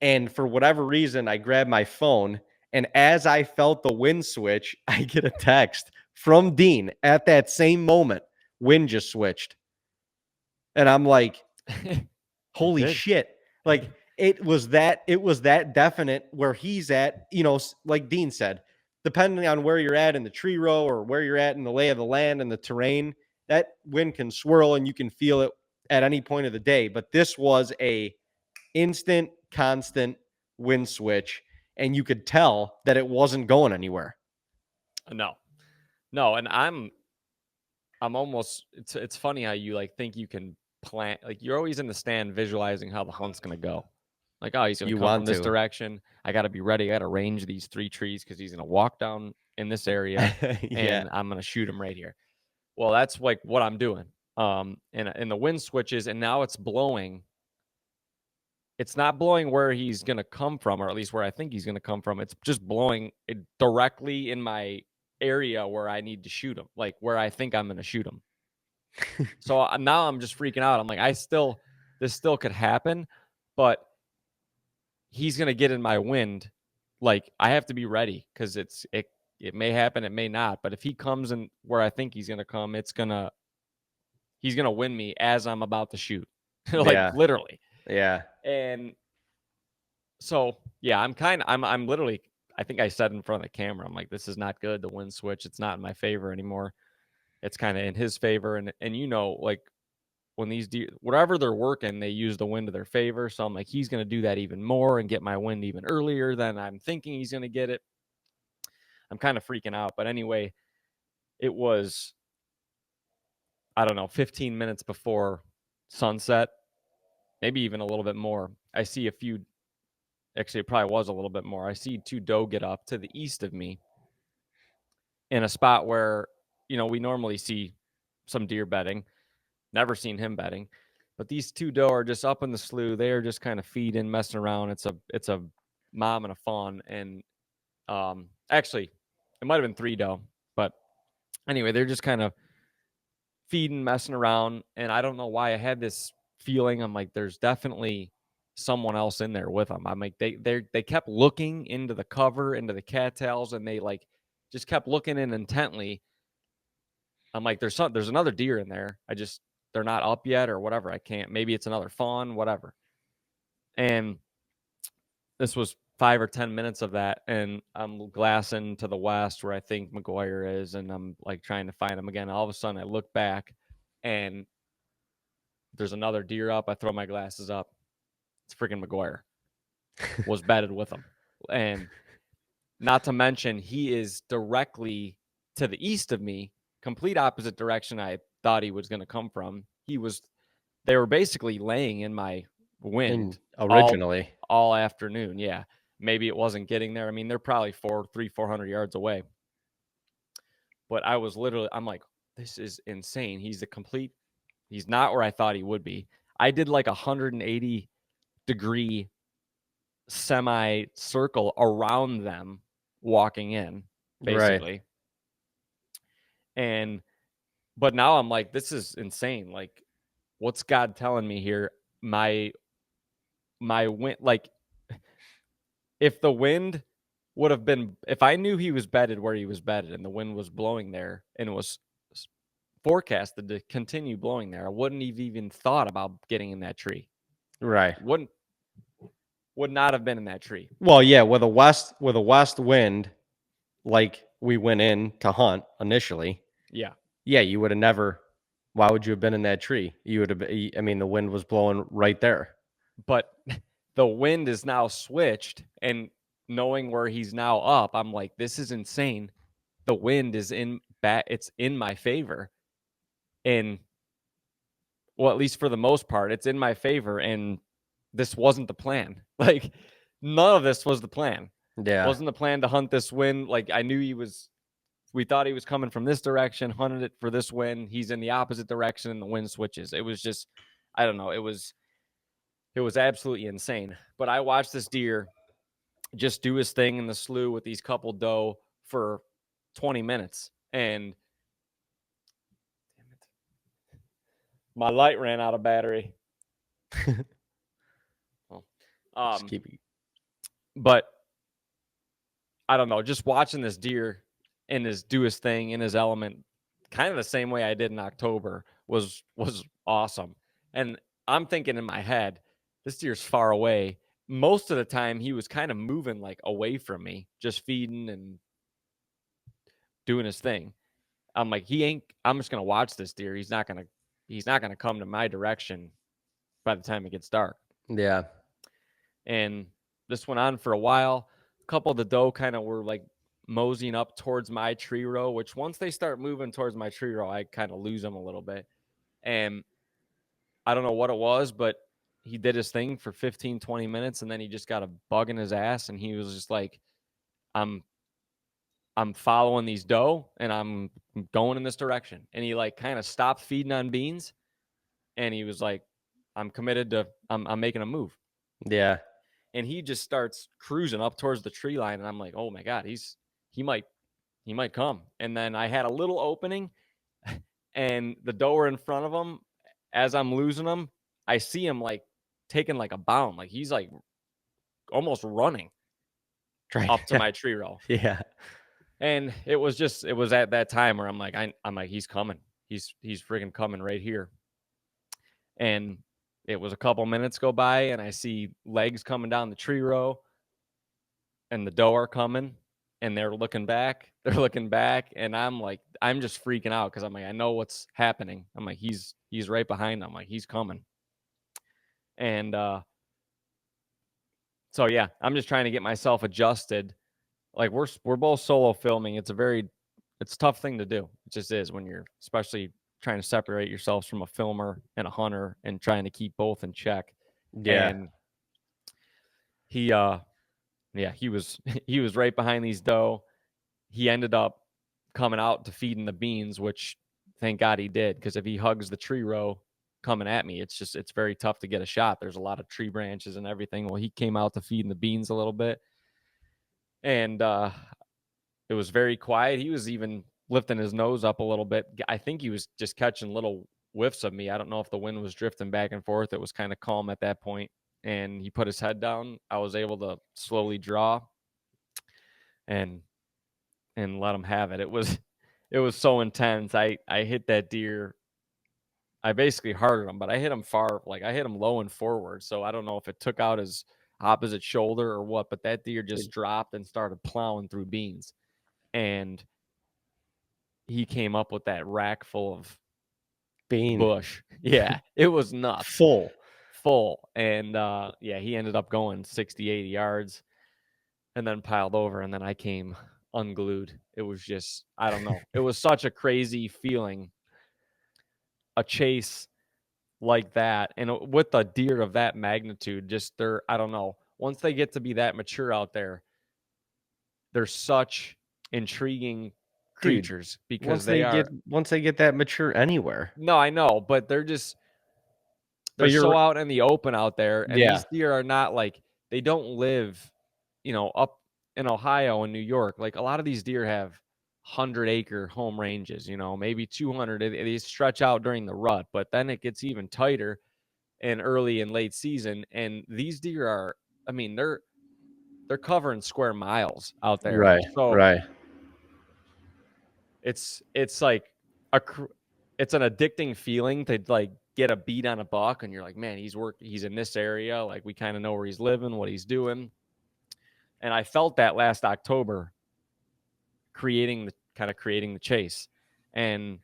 And for whatever reason, I grabbed my phone, and as I felt the wind switch, I get a text from Dean at that same moment. Wind just switched. And I'm like, holy shit. Like, it was that definite where he's at, like Dean said, depending on where you're at in the tree row or where you're at in the lay of the land and the terrain, that wind can swirl and you can feel it at any point of the day. But this was a instant, constant wind switch, and you could tell that it wasn't going anywhere. No, and I'm almost, it's funny how you like think you can plan, like you're always in the stand visualizing how the hunt's gonna go. Like, oh, he's gonna come from this direction. I gotta be ready. I gotta range these 3 trees because he's gonna walk down in this area Yeah. and I'm gonna shoot him right here. Well, that's like what I'm doing. And the wind switches, and now it's blowing. It's not blowing where he's gonna come from, or at least where I think he's gonna come from. It's just blowing it directly in my area where I need to shoot him, like where I think I'm gonna shoot him. So now I'm just freaking out. I'm like, this still could happen, but he's gonna get in my wind. Like, I have to be ready because it may happen, it may not. But if he comes in where I think he's gonna come, he's gonna win me as I'm about to shoot, like Yeah. literally. Yeah. And so yeah, I'm literally. I think I said in front of the camera, I'm like, this is not good. The wind switch, it's not in my favor anymore. It's kind of in his favor, and like when these deer, whatever they're working, they use the wind to their favor. So I'm like, he's going to do that even more and get my wind even earlier than I'm thinking he's going to get it. I'm kind of freaking out. But anyway, it was, I don't know, 15 minutes before sunset, maybe even a little bit more. I see a few, actually, it probably was a little bit more. I see 2 doe get up to the east of me in a spot where, we normally see some deer bedding. Never seen him bedding. But these 2 doe are just up in the slough. They are just kind of feeding, messing around. It's a mom and a fawn. And actually, it might have been 3 doe. But anyway, they're just kind of feeding, messing around. And I don't know why I had this feeling. I'm like, there's definitely someone else in there with them. I'm like, they kept looking into the cover, into the cattails, and they like just kept looking in intently. I'm like, there's another deer in there. They're not up yet or whatever. I can't. Maybe it's another fawn, whatever. And this was 5 or 10 minutes of that, and I'm glassing to the west where I think McGuire is, and I'm like trying to find him again. All of a sudden, I look back, and there's another deer up. I throw my glasses up. It's freaking McGuire. Was bedded with him, and not to mention he is directly to the east of me, complete opposite direction I thought he was going to come from. They were basically laying in my wind Originally. all afternoon. Yeah. Maybe it wasn't getting there. I mean, they're probably 400 yards away. But I'm like, this is insane. He's not where I thought he would be. I did like 180-degree semi circle around them walking in, basically. Right. But now I'm like, this is insane. Like, what's God telling me here? My wind, like, if the wind would have been, if I knew he was bedded where he was bedded and the wind was blowing there and it was forecasted to continue blowing there, I wouldn't have even thought about getting in that tree. Right. Would not have been in that tree. Well, yeah, with a west wind, like we went in to hunt initially. Yeah. Yeah, you would have never. Why would you have been in that tree? You would have. I mean, the wind was blowing right there. But the wind is now switched, and knowing where he's now up, I'm like, this is insane. The wind is it's in my favor. And well, at least for the most part, it's in my favor. And this wasn't the plan. Like, none of this was the plan. Yeah. Wasn't the plan to hunt this wind. Like, I knew we thought he was coming from this direction, hunted it for this wind. He's in the opposite direction and the wind switches. It was just, I don't know. It was absolutely insane. But I watched this deer just do his thing in the slough with these couple doe for 20 minutes. And damn it, my light ran out of battery. Well, but I don't know, just watching this deer do his thing in his element, kind of the same way I did in October, was awesome. And I'm thinking in my head, this deer's far away. Most of the time he was kind of moving like away from me, just feeding and doing his thing. I'm like, I'm just gonna watch this deer. He's not gonna come to my direction by the time it gets dark. Yeah. And this went on for a while. A couple of the doe kind of were like moseying up towards my tree row, which once they start moving towards my tree row, I kind of lose them a little bit. And I don't know what it was, but he did his thing for 15, 20 minutes, and then he just got a bug in his ass, and he was just like, I'm following these doe, and I'm going in this direction. And he like kind of stopped feeding on beans, and he was like, I'm committed to, I'm making a move. Yeah. And he just starts cruising up towards the tree line, and I'm like, oh my God, he might come. And then I had a little opening, and the doe were in front of him. As I'm losing him, I see him like taking like a bound, like he's like almost running up to my tree row. Yeah. And it was at that time where I'm like, he's coming. He's freaking coming right here. And it was a couple minutes go by, and I see legs coming down the tree row, and the doe are coming, and they're looking back. They're looking back, and I'm like, I'm just freaking out because I'm like, I know what's happening. I'm like, he's right behind them. Like, he's coming. And so yeah, I'm just trying to get myself adjusted. Like we're both solo filming. It's a tough thing to do. It just is when you're especially trying to separate yourselves from a filmer and a hunter and trying to keep both in check. Yeah. And he was he was right behind these doe. He ended up coming out to feeding the beans, which thank God he did, because if he hugs the tree row coming at me, it's very tough to get a shot. There's a lot of tree branches and everything. Well, he came out to feeding the beans a little bit, and it was very quiet. He was even lifting his nose up a little bit. I think he was just catching little whiffs of me. I don't know if the wind was drifting back and forth. It was kind of calm at that point, and he put his head down. I was able to slowly draw and let him have it. It was so intense. I hit that deer. I basically hearted him, but I hit him far, like I hit him low and forward. So I don't know if it took out his opposite shoulder or what, but that deer just dropped and started plowing through beans. And he came up with that rack full of bush. Yeah, it was nuts. Full. And yeah, he ended up going 60, 80 yards and then piled over. And then I came unglued. It was just, I don't know. It was such a crazy feeling. A chase like that, and with a deer of that magnitude, just I don't know. Once they get to be that mature out there, they're such intriguing creatures. Dude, because once they get that mature anywhere. No, I know, but they're so out in the open out there, and these deer are not like, they don't live, up in Ohio and New York. Like a lot of these deer have 100-acre home ranges, maybe 200. They stretch out during the rut, but then it gets even tighter in early and late season. And these deer are, I mean, they're they're covering square miles out there. Right. So Right. it's like it's an addicting feeling to like get a beat on a buck, and you're like, man, he's in this area. Like we kind of know where he's living, what he's doing. And I felt that last October creating the chase. And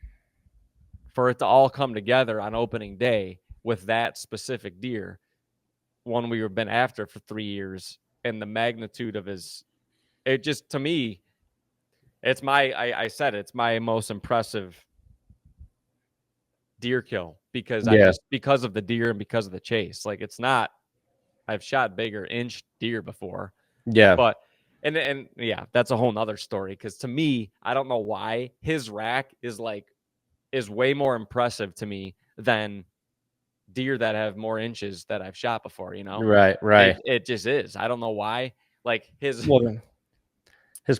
for it to all come together on opening day with that specific deer, one we've been after for 3 years, and the magnitude of it just, to me, it's I said it's my most impressive deer kill because because of the deer and because of the chase. Like it's not, I've shot bigger inch deer before, Yeah. but and yeah, that's a whole nother story. Because to me, I don't know why his rack is way more impressive to me than deer that have more inches that I've shot before. Right. Right. It just is. I don't know why. Like His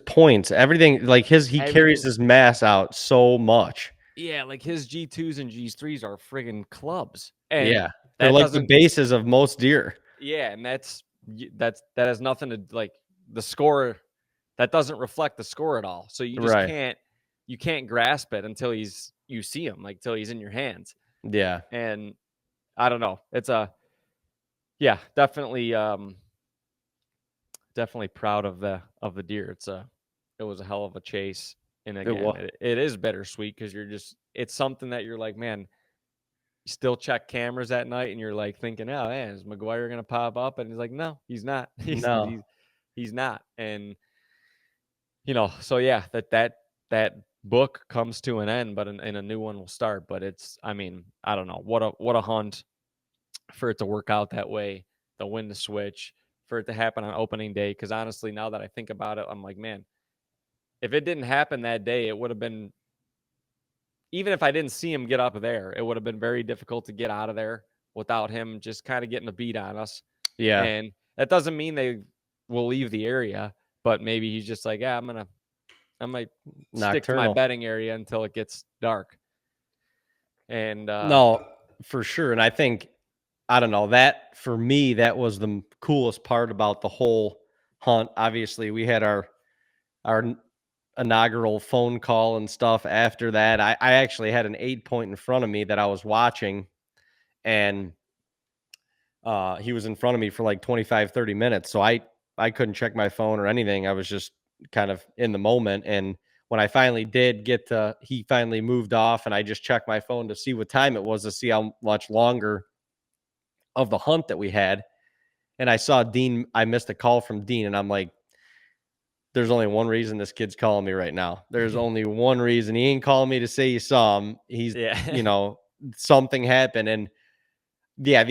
points, everything, like he carries everything. his mass out so much. Yeah, like his G2s and G3s are friggin' clubs, and Yeah. They're that like the doesn't. bases of most deer. Yeah, and that has nothing to like the score. That doesn't reflect the score at all. So you just Right. can't grasp it until you see him, like till he's in your hands. Yeah. And I don't know. It's definitely definitely proud of the deer. It was a hell of a chase. And again, it is bittersweet because it's something that you're like, man, you still check cameras at night and you're like thinking, oh man, is McGuire gonna pop up? And he's like, no, he's not. No. He's not. And so yeah, that book comes to an end, but and a new one will start. But I don't know, what a hunt for it to work out that way, the win to switch, for it to happen on opening day. Because honestly, now that I think about it, I'm like, man, if it didn't happen that day, it would have been, even if I didn't see him get up there, it would have been very difficult to get out of there without him just kind of getting a beat on us. Yeah. And that doesn't mean they will leave the area, but maybe he's just like, yeah, I might stick to my bedding area until it gets dark. And no, for sure. And I think, I don't know, that for me, that was the coolest part about the whole hunt. Obviously, we had our inaugural phone call and stuff after that. I actually had an 8-point in front of me that I was watching, and he was in front of me for like 25, 30 minutes. So I couldn't check my phone or anything. I was just kind of in the moment. And when I finally did he finally moved off, and I just checked my phone to see what time it was, to see how much longer of the hunt that we had. And I saw Dean, I missed a call from Dean, and I'm like, there's only one reason this kid's calling me right now. There's only one reason. He ain't calling me to say he saw him. He's, something happened. And yeah,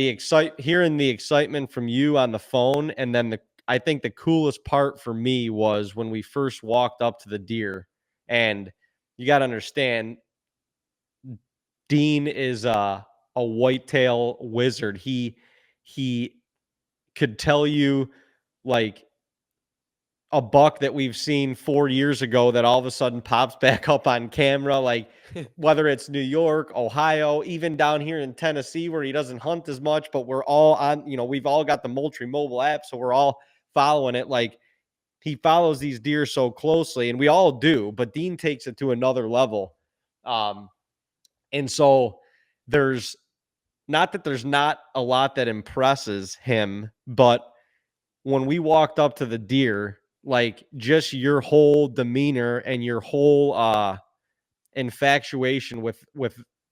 hearing the excitement from you on the phone. And then I think the coolest part for me was when we first walked up to the deer. And you got to understand, Dean is a whitetail wizard. He could tell you like a buck that we've seen 4 years ago that all of a sudden pops back up on camera, like whether it's New York, Ohio, even down here in Tennessee where he doesn't hunt as much, but we're all on, we've all got the Moultrie Mobile app, so we're all following it. Like he follows these deer so closely, and we all do, but Dean takes it to another level. And so there's not a lot that impresses him, but when we walked up to the deer, like just your whole demeanor and your whole infatuation with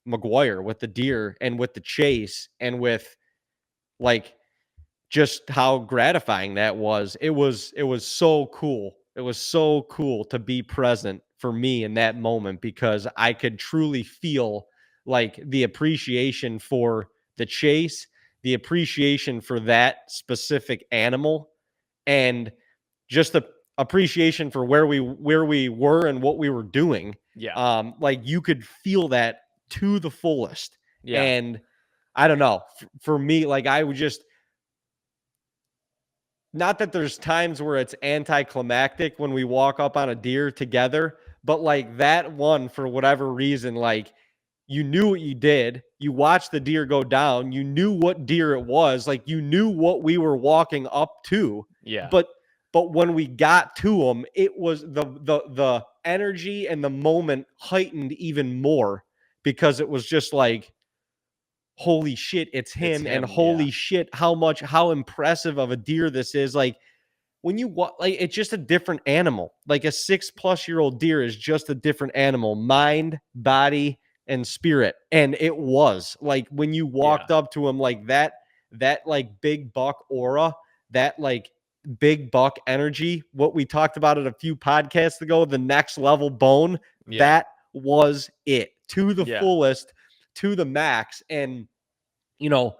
McGuire, with the deer and with the chase and with like just how gratifying that was. It was so cool. It was so cool to be present for me in that moment, because I could truly feel like the appreciation for the chase, the appreciation for that specific animal, and just the appreciation for where we were and what we were doing. Yeah. Like you could feel that to the fullest. Yeah. And I don't know, for me, like I would just, not that there's times where it's anticlimactic when we walk up on a deer together, but like that one, for whatever reason, like you knew what you did. You watched the deer go down. You knew what deer it was. Like you knew what we were walking up to. Yeah. But But when we got to them, it was the energy and the moment heightened even more, because it was just like, holy shit, it's him, and holy shit, how impressive of a deer this is. Like, when you like, it's just a different animal. Like, a 6+ year old deer is just a different animal, mind, body, and spirit. And it was like, when you walked up to him, like that like big buck aura, that like big buck energy, what we talked about it a few podcasts ago, the next level bone, that was it, to the fullest, to the max. And you know,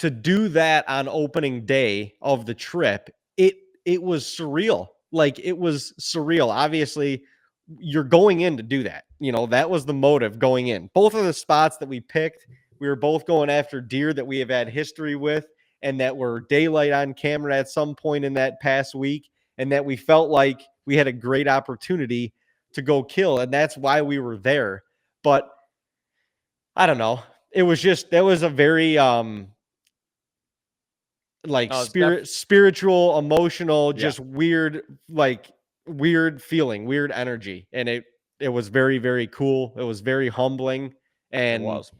to do that on opening day of the trip, it was surreal. Like, it was surreal. Obviously, you're going in to do that. You know, that was the motive going in. Both of the spots that we picked, we were both going after deer that we have had history with, and that were daylight on camera at some point in that past week, and that we felt like we had a great opportunity to go kill. And that's why we were there. But I don't know. It was just, that was a very like spiritual, emotional, just weird, like weird feeling, weird energy. And it was very, very cool. It was very humbling. And It was.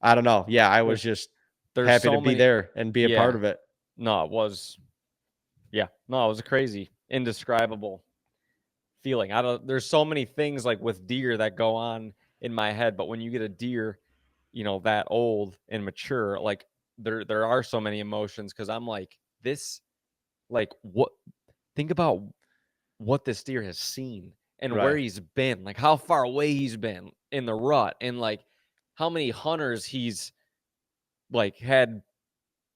I don't know. Yeah, I was just happy to be there and be a part of it. No, it was. Yeah. No, it was a crazy, indescribable feeling. There's so many things like with deer that go on in my head, but when you get a deer, you know, that old and mature, like there are so many emotions, because I'm like, this, like, what, think about what this deer has seen and where he's been, like how far away he's been in the rut, and like how many hunters he's like had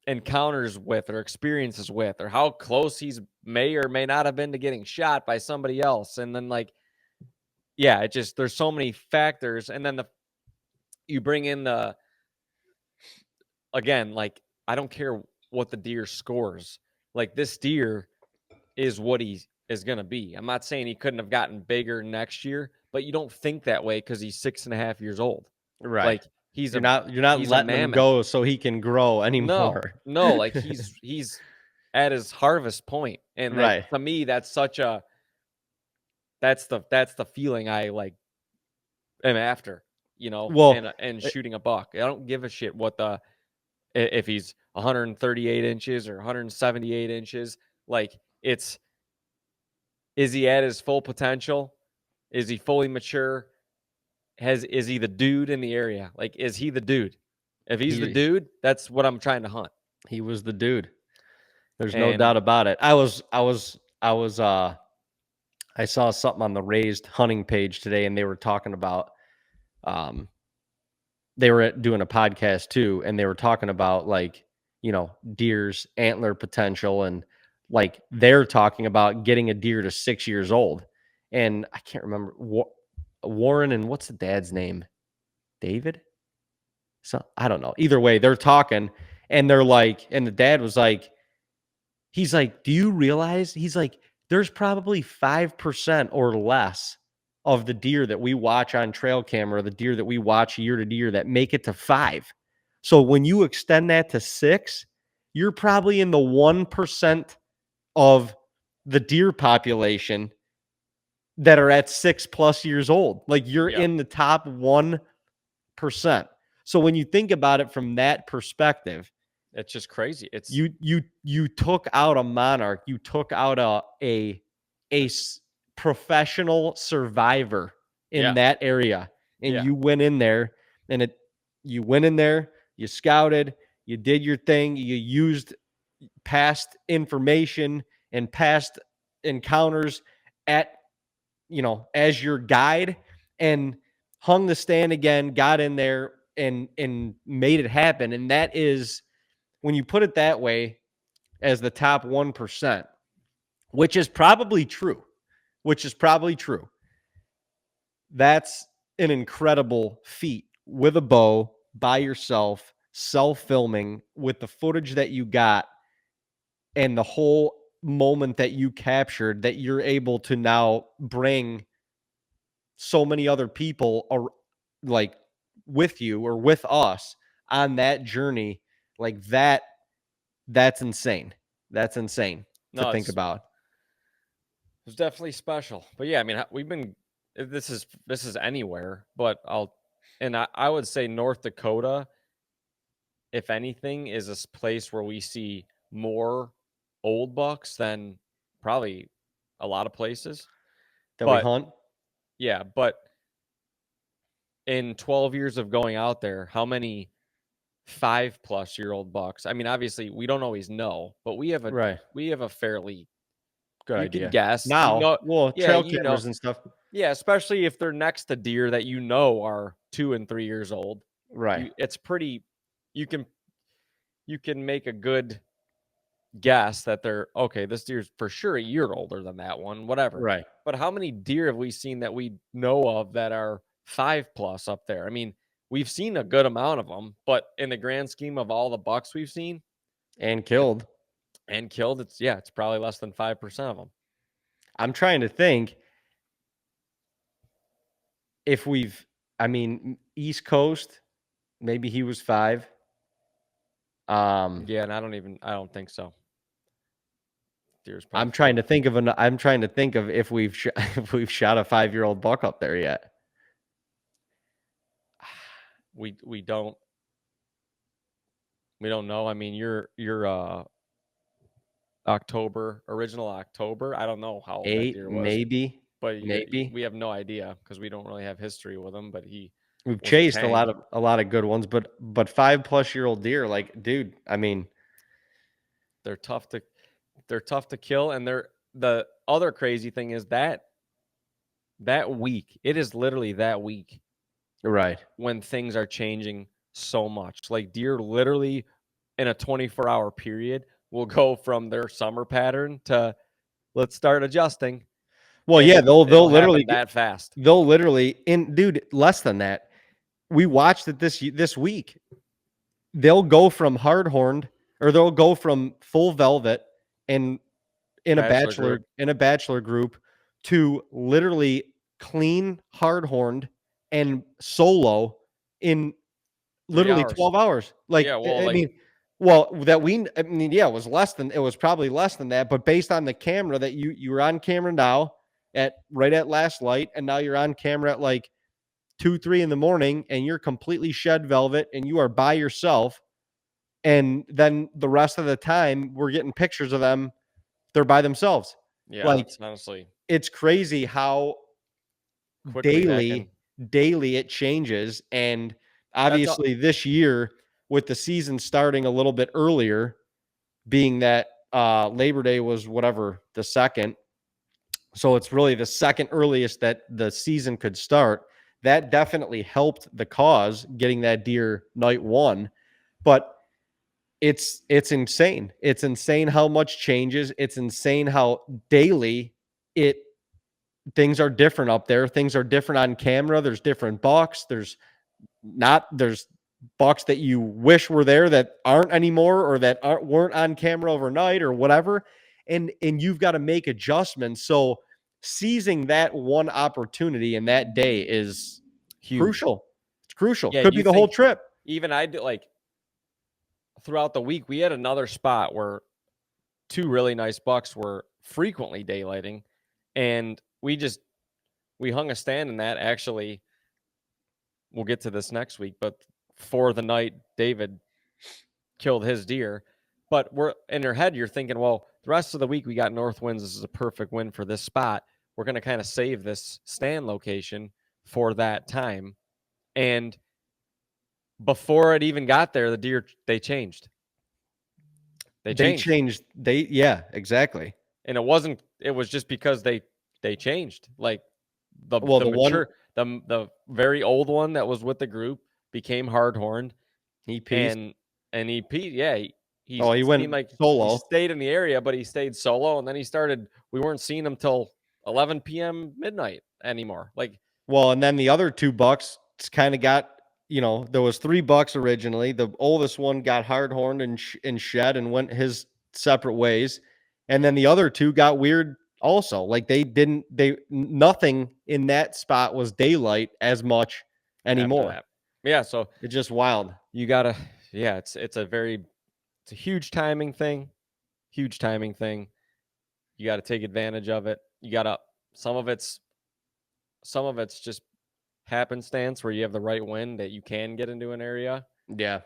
encounters with or experiences with, or how close he's may or may not have been to getting shot by somebody else. And then like, it just, there's so many factors. And then you bring in again, like, I don't care what the deer scores. Like, this deer is what he is going to be. I'm not saying he couldn't have gotten bigger next year, but you don't think that way because he's 6.5 years old. Right. Like, you're not letting him go so he can grow anymore. No, like he's at his harvest point. And like, to me, that's such a, that's the feeling I like am after, you know, and shooting a buck. I don't give a shit what if he's 138 inches or 178 inches. Like, is he at his full potential? Is he fully mature? Is he the dude in the area? Like, is he the dude? If he's the dude, that's what I'm trying to hunt. He was the dude. There's no doubt about it. I saw something on the Raised hunting page today, and they were talking about, they were doing a podcast too, and they were talking about, like, you know, deer's antler potential, and like, they're talking about getting a deer to 6 years old. And I can't remember Warren, and what's the dad's name? David? So I don't know. Either way, they're talking, and they're like, and the dad was like, he's like, do you realize? He's like, there's probably 5% or less of the deer that we watch on trail camera, the deer that we watch year to year, that make it to 5. So when you extend that to 6, you're probably in the 1% of the deer population that are at 6+ years old. Like, you're in the top 1%. So when you think about it from that perspective, it's just crazy. It's you took out a monarch, you took out a professional survivor in that area, and you went in there, and you went in there, you scouted, you did your thing, you used past information and past encounters as your guide, and hung the stand again, got in there, and made it happen. And that is, when you put it that way, as the top 1%, which is probably true, that's an incredible feat, with a bow, by yourself, self-filming, with the footage that you got and the whole moment that you captured, that you're able to now bring so many other people like with you, or with us, on that journey. Like, that's insane. That's insane. to think about. It was definitely special. But yeah, I mean, we've been this is anywhere, but I would say North Dakota, if anything, is a place where we see more old bucks than probably a lot of places. That we But hunt. yeah, but in 12 years of going out there, how many 5-plus-year-old bucks? I mean, obviously we don't always know, but we have a fairly, Good you can idea. guess. Now, well, Yeah, trail cameras and stuff. Yeah, especially if they're next to deer that are 2 and 3 years old. Right. It's pretty. You can make a good guess that they're okay. This deer's for sure a year older than that one, whatever. Right. But how many deer have we seen that we know of that are 5+ up there? I mean, we've seen a good amount of them, but in the grand scheme of all the bucks we've seen And killed. it's probably less than 5% of them. I'm trying to think if East Coast, maybe he was 5. Yeah, and I don't think so. Deer's probably I'm trying to think of if we've if we've shot a 5-year-old buck up there yet. We don't know. I mean, you're original October. I don't know how old that 8, deer was, maybe. but Maybe. we have no idea because we don't really have history with him. But he We've was a chased a tank. lot of good ones, but 5-plus-year-old deer, like, dude, I mean, They're tough to kill, and the other crazy thing is that week, it is literally that week right. when things are changing so much. Like deer literally in a 24-hour period will go from their summer pattern to let's start adjusting. Well, And yeah, they'll it'll literally happen that fast. They'll literally dude, less than that. We watched it this week. They'll go from hard horned, or they'll go from full velvet and in a bachelor group to literally clean hard horned and solo in 3 literally hours. 12 hours. Like, Yeah, well, it was probably less than that, but based on the camera that you were on camera now right at last light, and now you're on camera at like 2-3 in the morning, and you're completely shed velvet and you are by yourself. And then the rest of the time we're getting pictures of them. They're by themselves. yeah, Like, it's honestly it's crazy how quickly daily it changes. And That's obviously this year, with the season starting a little bit earlier, being that Labor Day was whatever, the 2nd. So it's really the second earliest that the season could start. That definitely helped the cause, getting that deer night 1. But it's insane. It's insane how much changes. It's insane how daily things are different up there. Things are different on camera. There's different bucks. There's bucks that you wish were there that aren't anymore, or that weren't on camera overnight or whatever. And you've got to make adjustments. So seizing that one opportunity in that day is huge. Crucial. It's crucial. Yeah, Could be the whole trip. Even I do, like, throughout the week, we had another spot where 2 really nice bucks were frequently daylighting, and we hung a stand in that. Actually, we'll get to this next week, but for the night David killed his deer. But we're in your head, you're thinking, well, the rest of the week we got north winds. This is a perfect win for this spot. We're going to kind of save this stand location for that time. And before it even got there, the deer, they changed. Yeah, exactly. And it was just because they changed. Like the very old one that was with the group became hard horned. He pieced. And he peed. Yeah. He went like solo. He stayed in the area, but he stayed solo. And then we weren't seeing him till 11 p.m. midnight anymore. Like, well, and then the other 2 bucks kind of got, there was 3 bucks originally. The oldest one got hard horned and shed and went his separate ways. And then the other 2 got weird also. Like, nothing in that spot was daylight as much anymore. Yeah. So it's just wild. You gotta, it's a huge timing thing. You got to take advantage of it. You got to, some of it's just happenstance where you have the right wind that you can get into an area Yeah.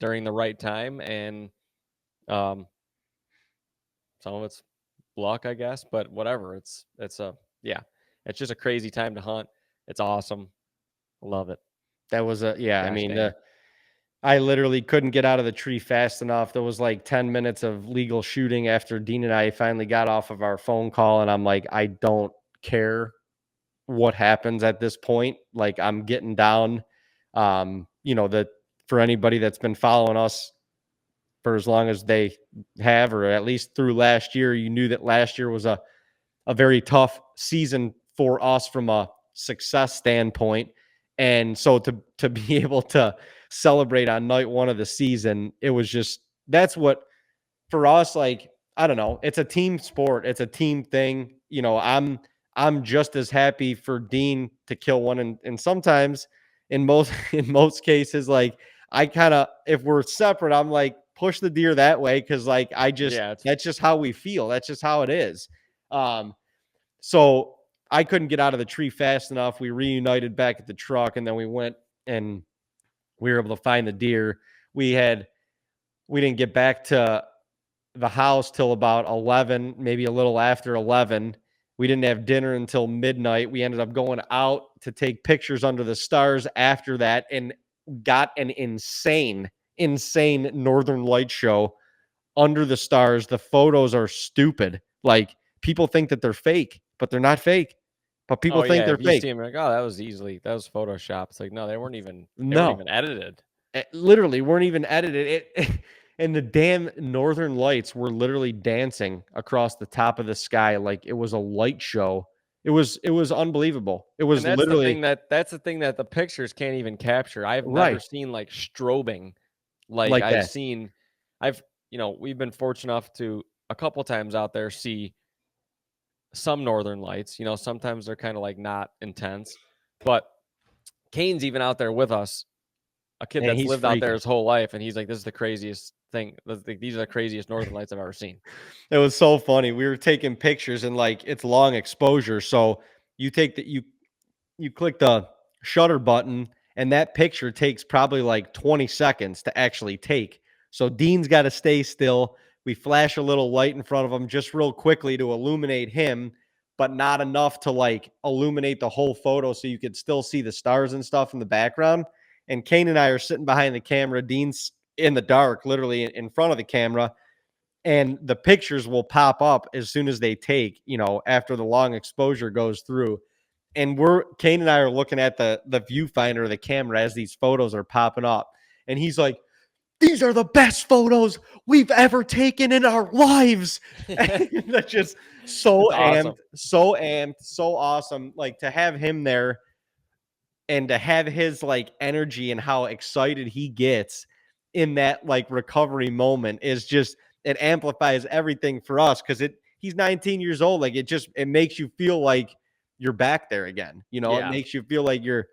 during the right time. And some of it's luck, I guess, but whatever. It's just a crazy time to hunt. It's awesome. Love it. That was I Gosh mean, dang. I literally couldn't get out of the tree fast enough. There was like 10 minutes of legal shooting after Dean and I finally got off of our phone call. And I'm like, I don't care what happens at this point. Like, I'm getting down. That for anybody that's been following us for as long as they have, or at least through last year, you knew that last year was a very tough season for us from a success standpoint. And so to be able to celebrate on night one of the season, it was just, that's what for us, like, I don't know, it's a team sport. It's a team thing. I'm just as happy for Dean to kill one. And sometimes in most cases, like, I kind of, if we're separate, I'm like, push the deer that way. Cause like, that's just how we feel. That's just how it is. So I couldn't get out of the tree fast enough. We reunited back at the truck, and then we went and we were able to find the deer. We didn't get back to the house till about 11, maybe a little after 11. We didn't have dinner until midnight. We ended up going out to take pictures under the stars after that and got an insane Northern Light show under the stars. The photos are stupid. Like, people think that they're fake, but they're not fake. But people think they're If you fake. see them, like, oh, that was Photoshop. It's like, no, they weren't even edited. Literally weren't even edited. And the damn Northern Lights were literally dancing across the top of the sky like it was a light show. It was unbelievable. It was And that's literally that's the thing that the pictures can't even capture. I've never right seen like strobing like like I've that. seen. We've been fortunate enough to a couple times out there see some Northern Lights. Sometimes they're kind of like not intense, but Kane's even out there with us, a kid And that's he's lived out there freaking. his whole life, and he's like, "This is the craziest thing. These are the craziest Northern Lights I've ever seen." It was so funny. We were taking pictures and like it's long exposure. So you take the you click the shutter button and that picture takes probably like 20 seconds to actually take. So Dean's got to stay still. We flash a little light in front of him just real quickly to illuminate him, but not enough to like illuminate the whole photo so you could still see the stars and stuff in the background. And Kane and I are sitting behind the camera. Dean's in the dark, literally in front of the camera. And the pictures will pop up as soon as they take, after the long exposure goes through. And Kane and I are looking at the viewfinder of the camera as these photos are popping up. And he's like, these are the best photos we've ever taken in our lives. That's just so Awesome. amped, so awesome. Like, to have him there and to have his like energy and how excited he gets in that like recovery moment is just, it amplifies everything for us. Cause he's 19 years old. Like, it makes you feel like you're back there again. It makes you feel like you're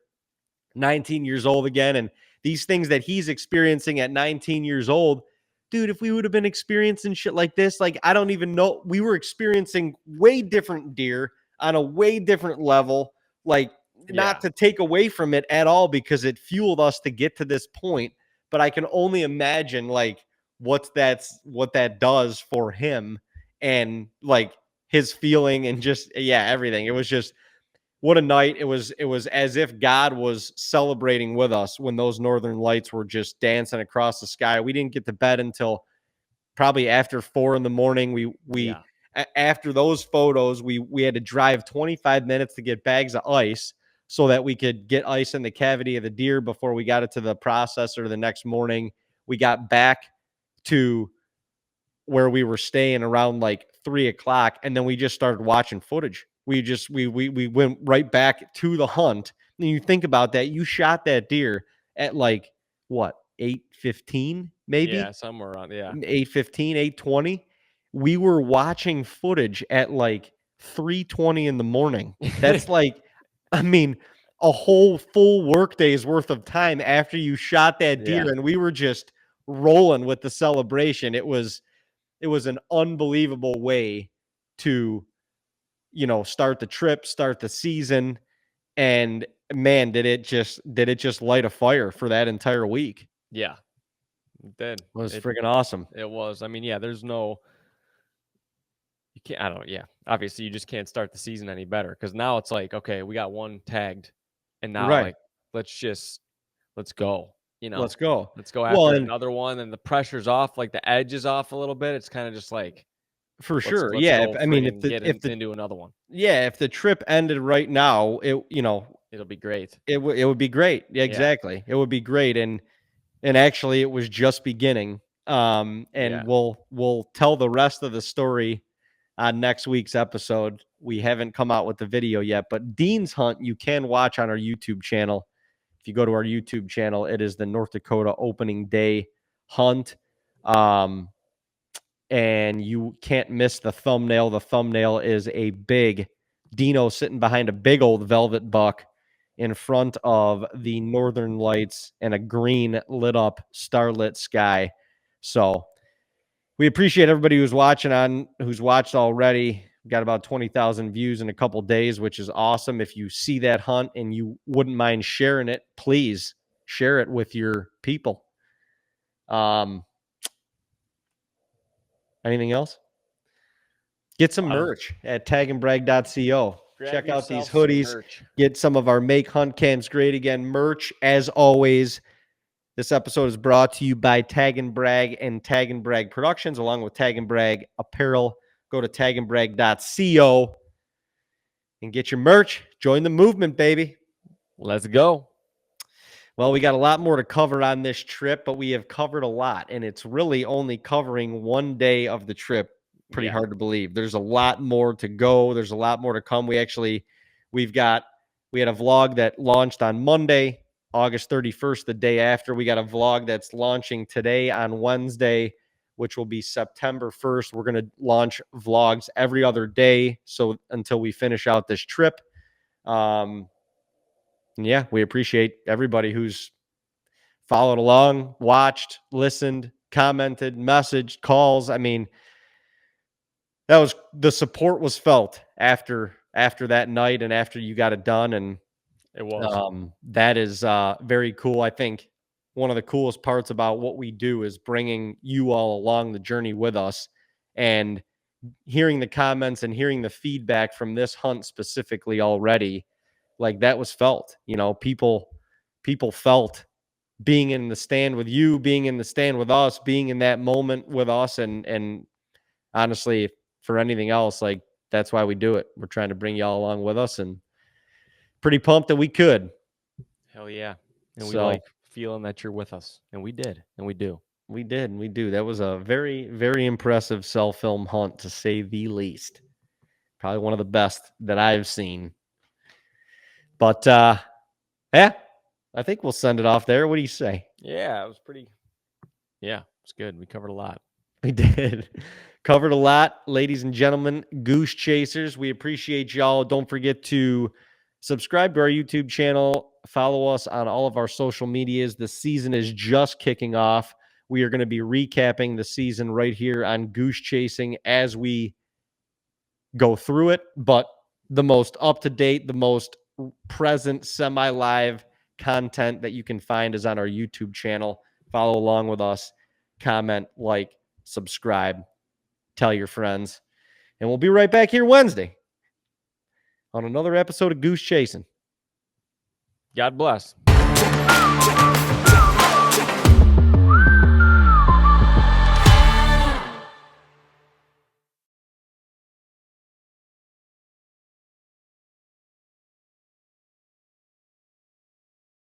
19 years old again. And these things that he's experiencing at 19 years old, dude, if we would have been experiencing shit like this, like, I don't even know, we were experiencing way different deer on a way different level. Like, not to take away from it at all, because it fueled us to get to this point. But I can only imagine like what that does for him and like his feeling and just, everything. It was just, what a night. It was as if God was celebrating with us when those Northern Lights were just dancing across the sky. We didn't get to bed until probably after 4 a.m. After those photos, we had to drive 25 minutes to get bags of ice so that we could get ice in the cavity of the deer before we got it to the processor the next morning. We got back to where we were staying around like 3 o'clock, and then we just started watching footage. We went right back to the hunt. And you think about that, you shot that deer at like what, 8:15 maybe? Yeah, somewhere around. Yeah. 8:15, 8:20. We were watching footage at like 3:20 in the morning. That's like, I mean, a whole full workday's worth of time after you shot that deer. And we were just rolling with the celebration. It was an unbelievable way to, start the trip, start the season. And man, did it just light a fire for that entire week. Yeah, it did. It was freaking awesome. It was. I mean, yeah, there's no, you can't, I don't, yeah. Obviously, you just can't start the season any better because now it's like, okay, we got one tagged, and now Right. like, let's go. Let's go. Let's go after another one, and the pressure's off, like the edge is off a little bit. It's kind of just like, for sure. Let's Yeah. go I mean, into another one. Yeah, if the trip ended right now, It'll be great. It would be great. Yeah, exactly. It would be great. And actually it was just beginning. We'll tell the rest of the story on next week's episode. We haven't come out with the video yet, but Dean's Hunt you can watch on our YouTube channel. If you go to our YouTube channel, it is the North Dakota opening day hunt. And you can't miss the thumbnail. The thumbnail is a big Dino sitting behind a big old velvet buck in front of the northern lights and a green lit up starlit sky. So we appreciate everybody who's watched already. We've got about 20,000 views in a couple days, which is awesome. If you see that hunt and you wouldn't mind sharing it, please share it with your people. Anything else? Get some merch at TAGNBRAG.co. Check out these hoodies. Get some of our Make Hunt Camps Great Again merch. As always, this episode is brought to you by TAGNBRAG and TAGNBRAG Productions, along with TAGNBRAG Apparel. Go to TAGNBRAG.co and get your merch. Join the movement, baby. Let's go. Well, we got a lot more to cover on this trip, but we have covered a lot, and it's really only covering one day of the trip. Pretty hard to believe. There's a lot more to go. There's a lot more to come. We had a vlog that launched on Monday, August 31st, the day after. We got a vlog that's launching today on Wednesday, which will be September 1st. We're going to launch vlogs every other day. So until we finish out this trip, yeah, we appreciate everybody who's followed along, watched, listened, commented, messaged, calls. I mean, the support was felt after that night and after you got it done. And it was, that is very cool. I think one of the coolest parts about what we do is bringing you all along the journey with us and hearing the comments and hearing the feedback from this hunt specifically already. Like that was felt, people felt being in the stand with you, being in the stand with us, being in that moment with us. And honestly, for anything else, like that's why we do it. We're trying to bring y'all along with us and pretty pumped that we could. Hell yeah. And we like feeling that you're with us. And we did. And we do. We did. And we do. That was a very, very impressive self-film hunt, to say the least. Probably one of the best that I've seen. But, yeah, I think we'll send it off there. What do you say? Yeah, it was good. We covered a lot. We did. Covered a lot. Ladies and gentlemen, Goose Chasers, we appreciate y'all. Don't forget to subscribe to our YouTube channel. Follow us on all of our social medias. The season is just kicking off. We are going to be recapping the season right here on Goose Chasing as we go through it. But the most up-to-date, the most present semi-live content that you can find is on our YouTube channel. Follow along with us, comment, like, subscribe, tell your friends, and we'll be right back here Wednesday on another episode of Goose Chasing. God bless.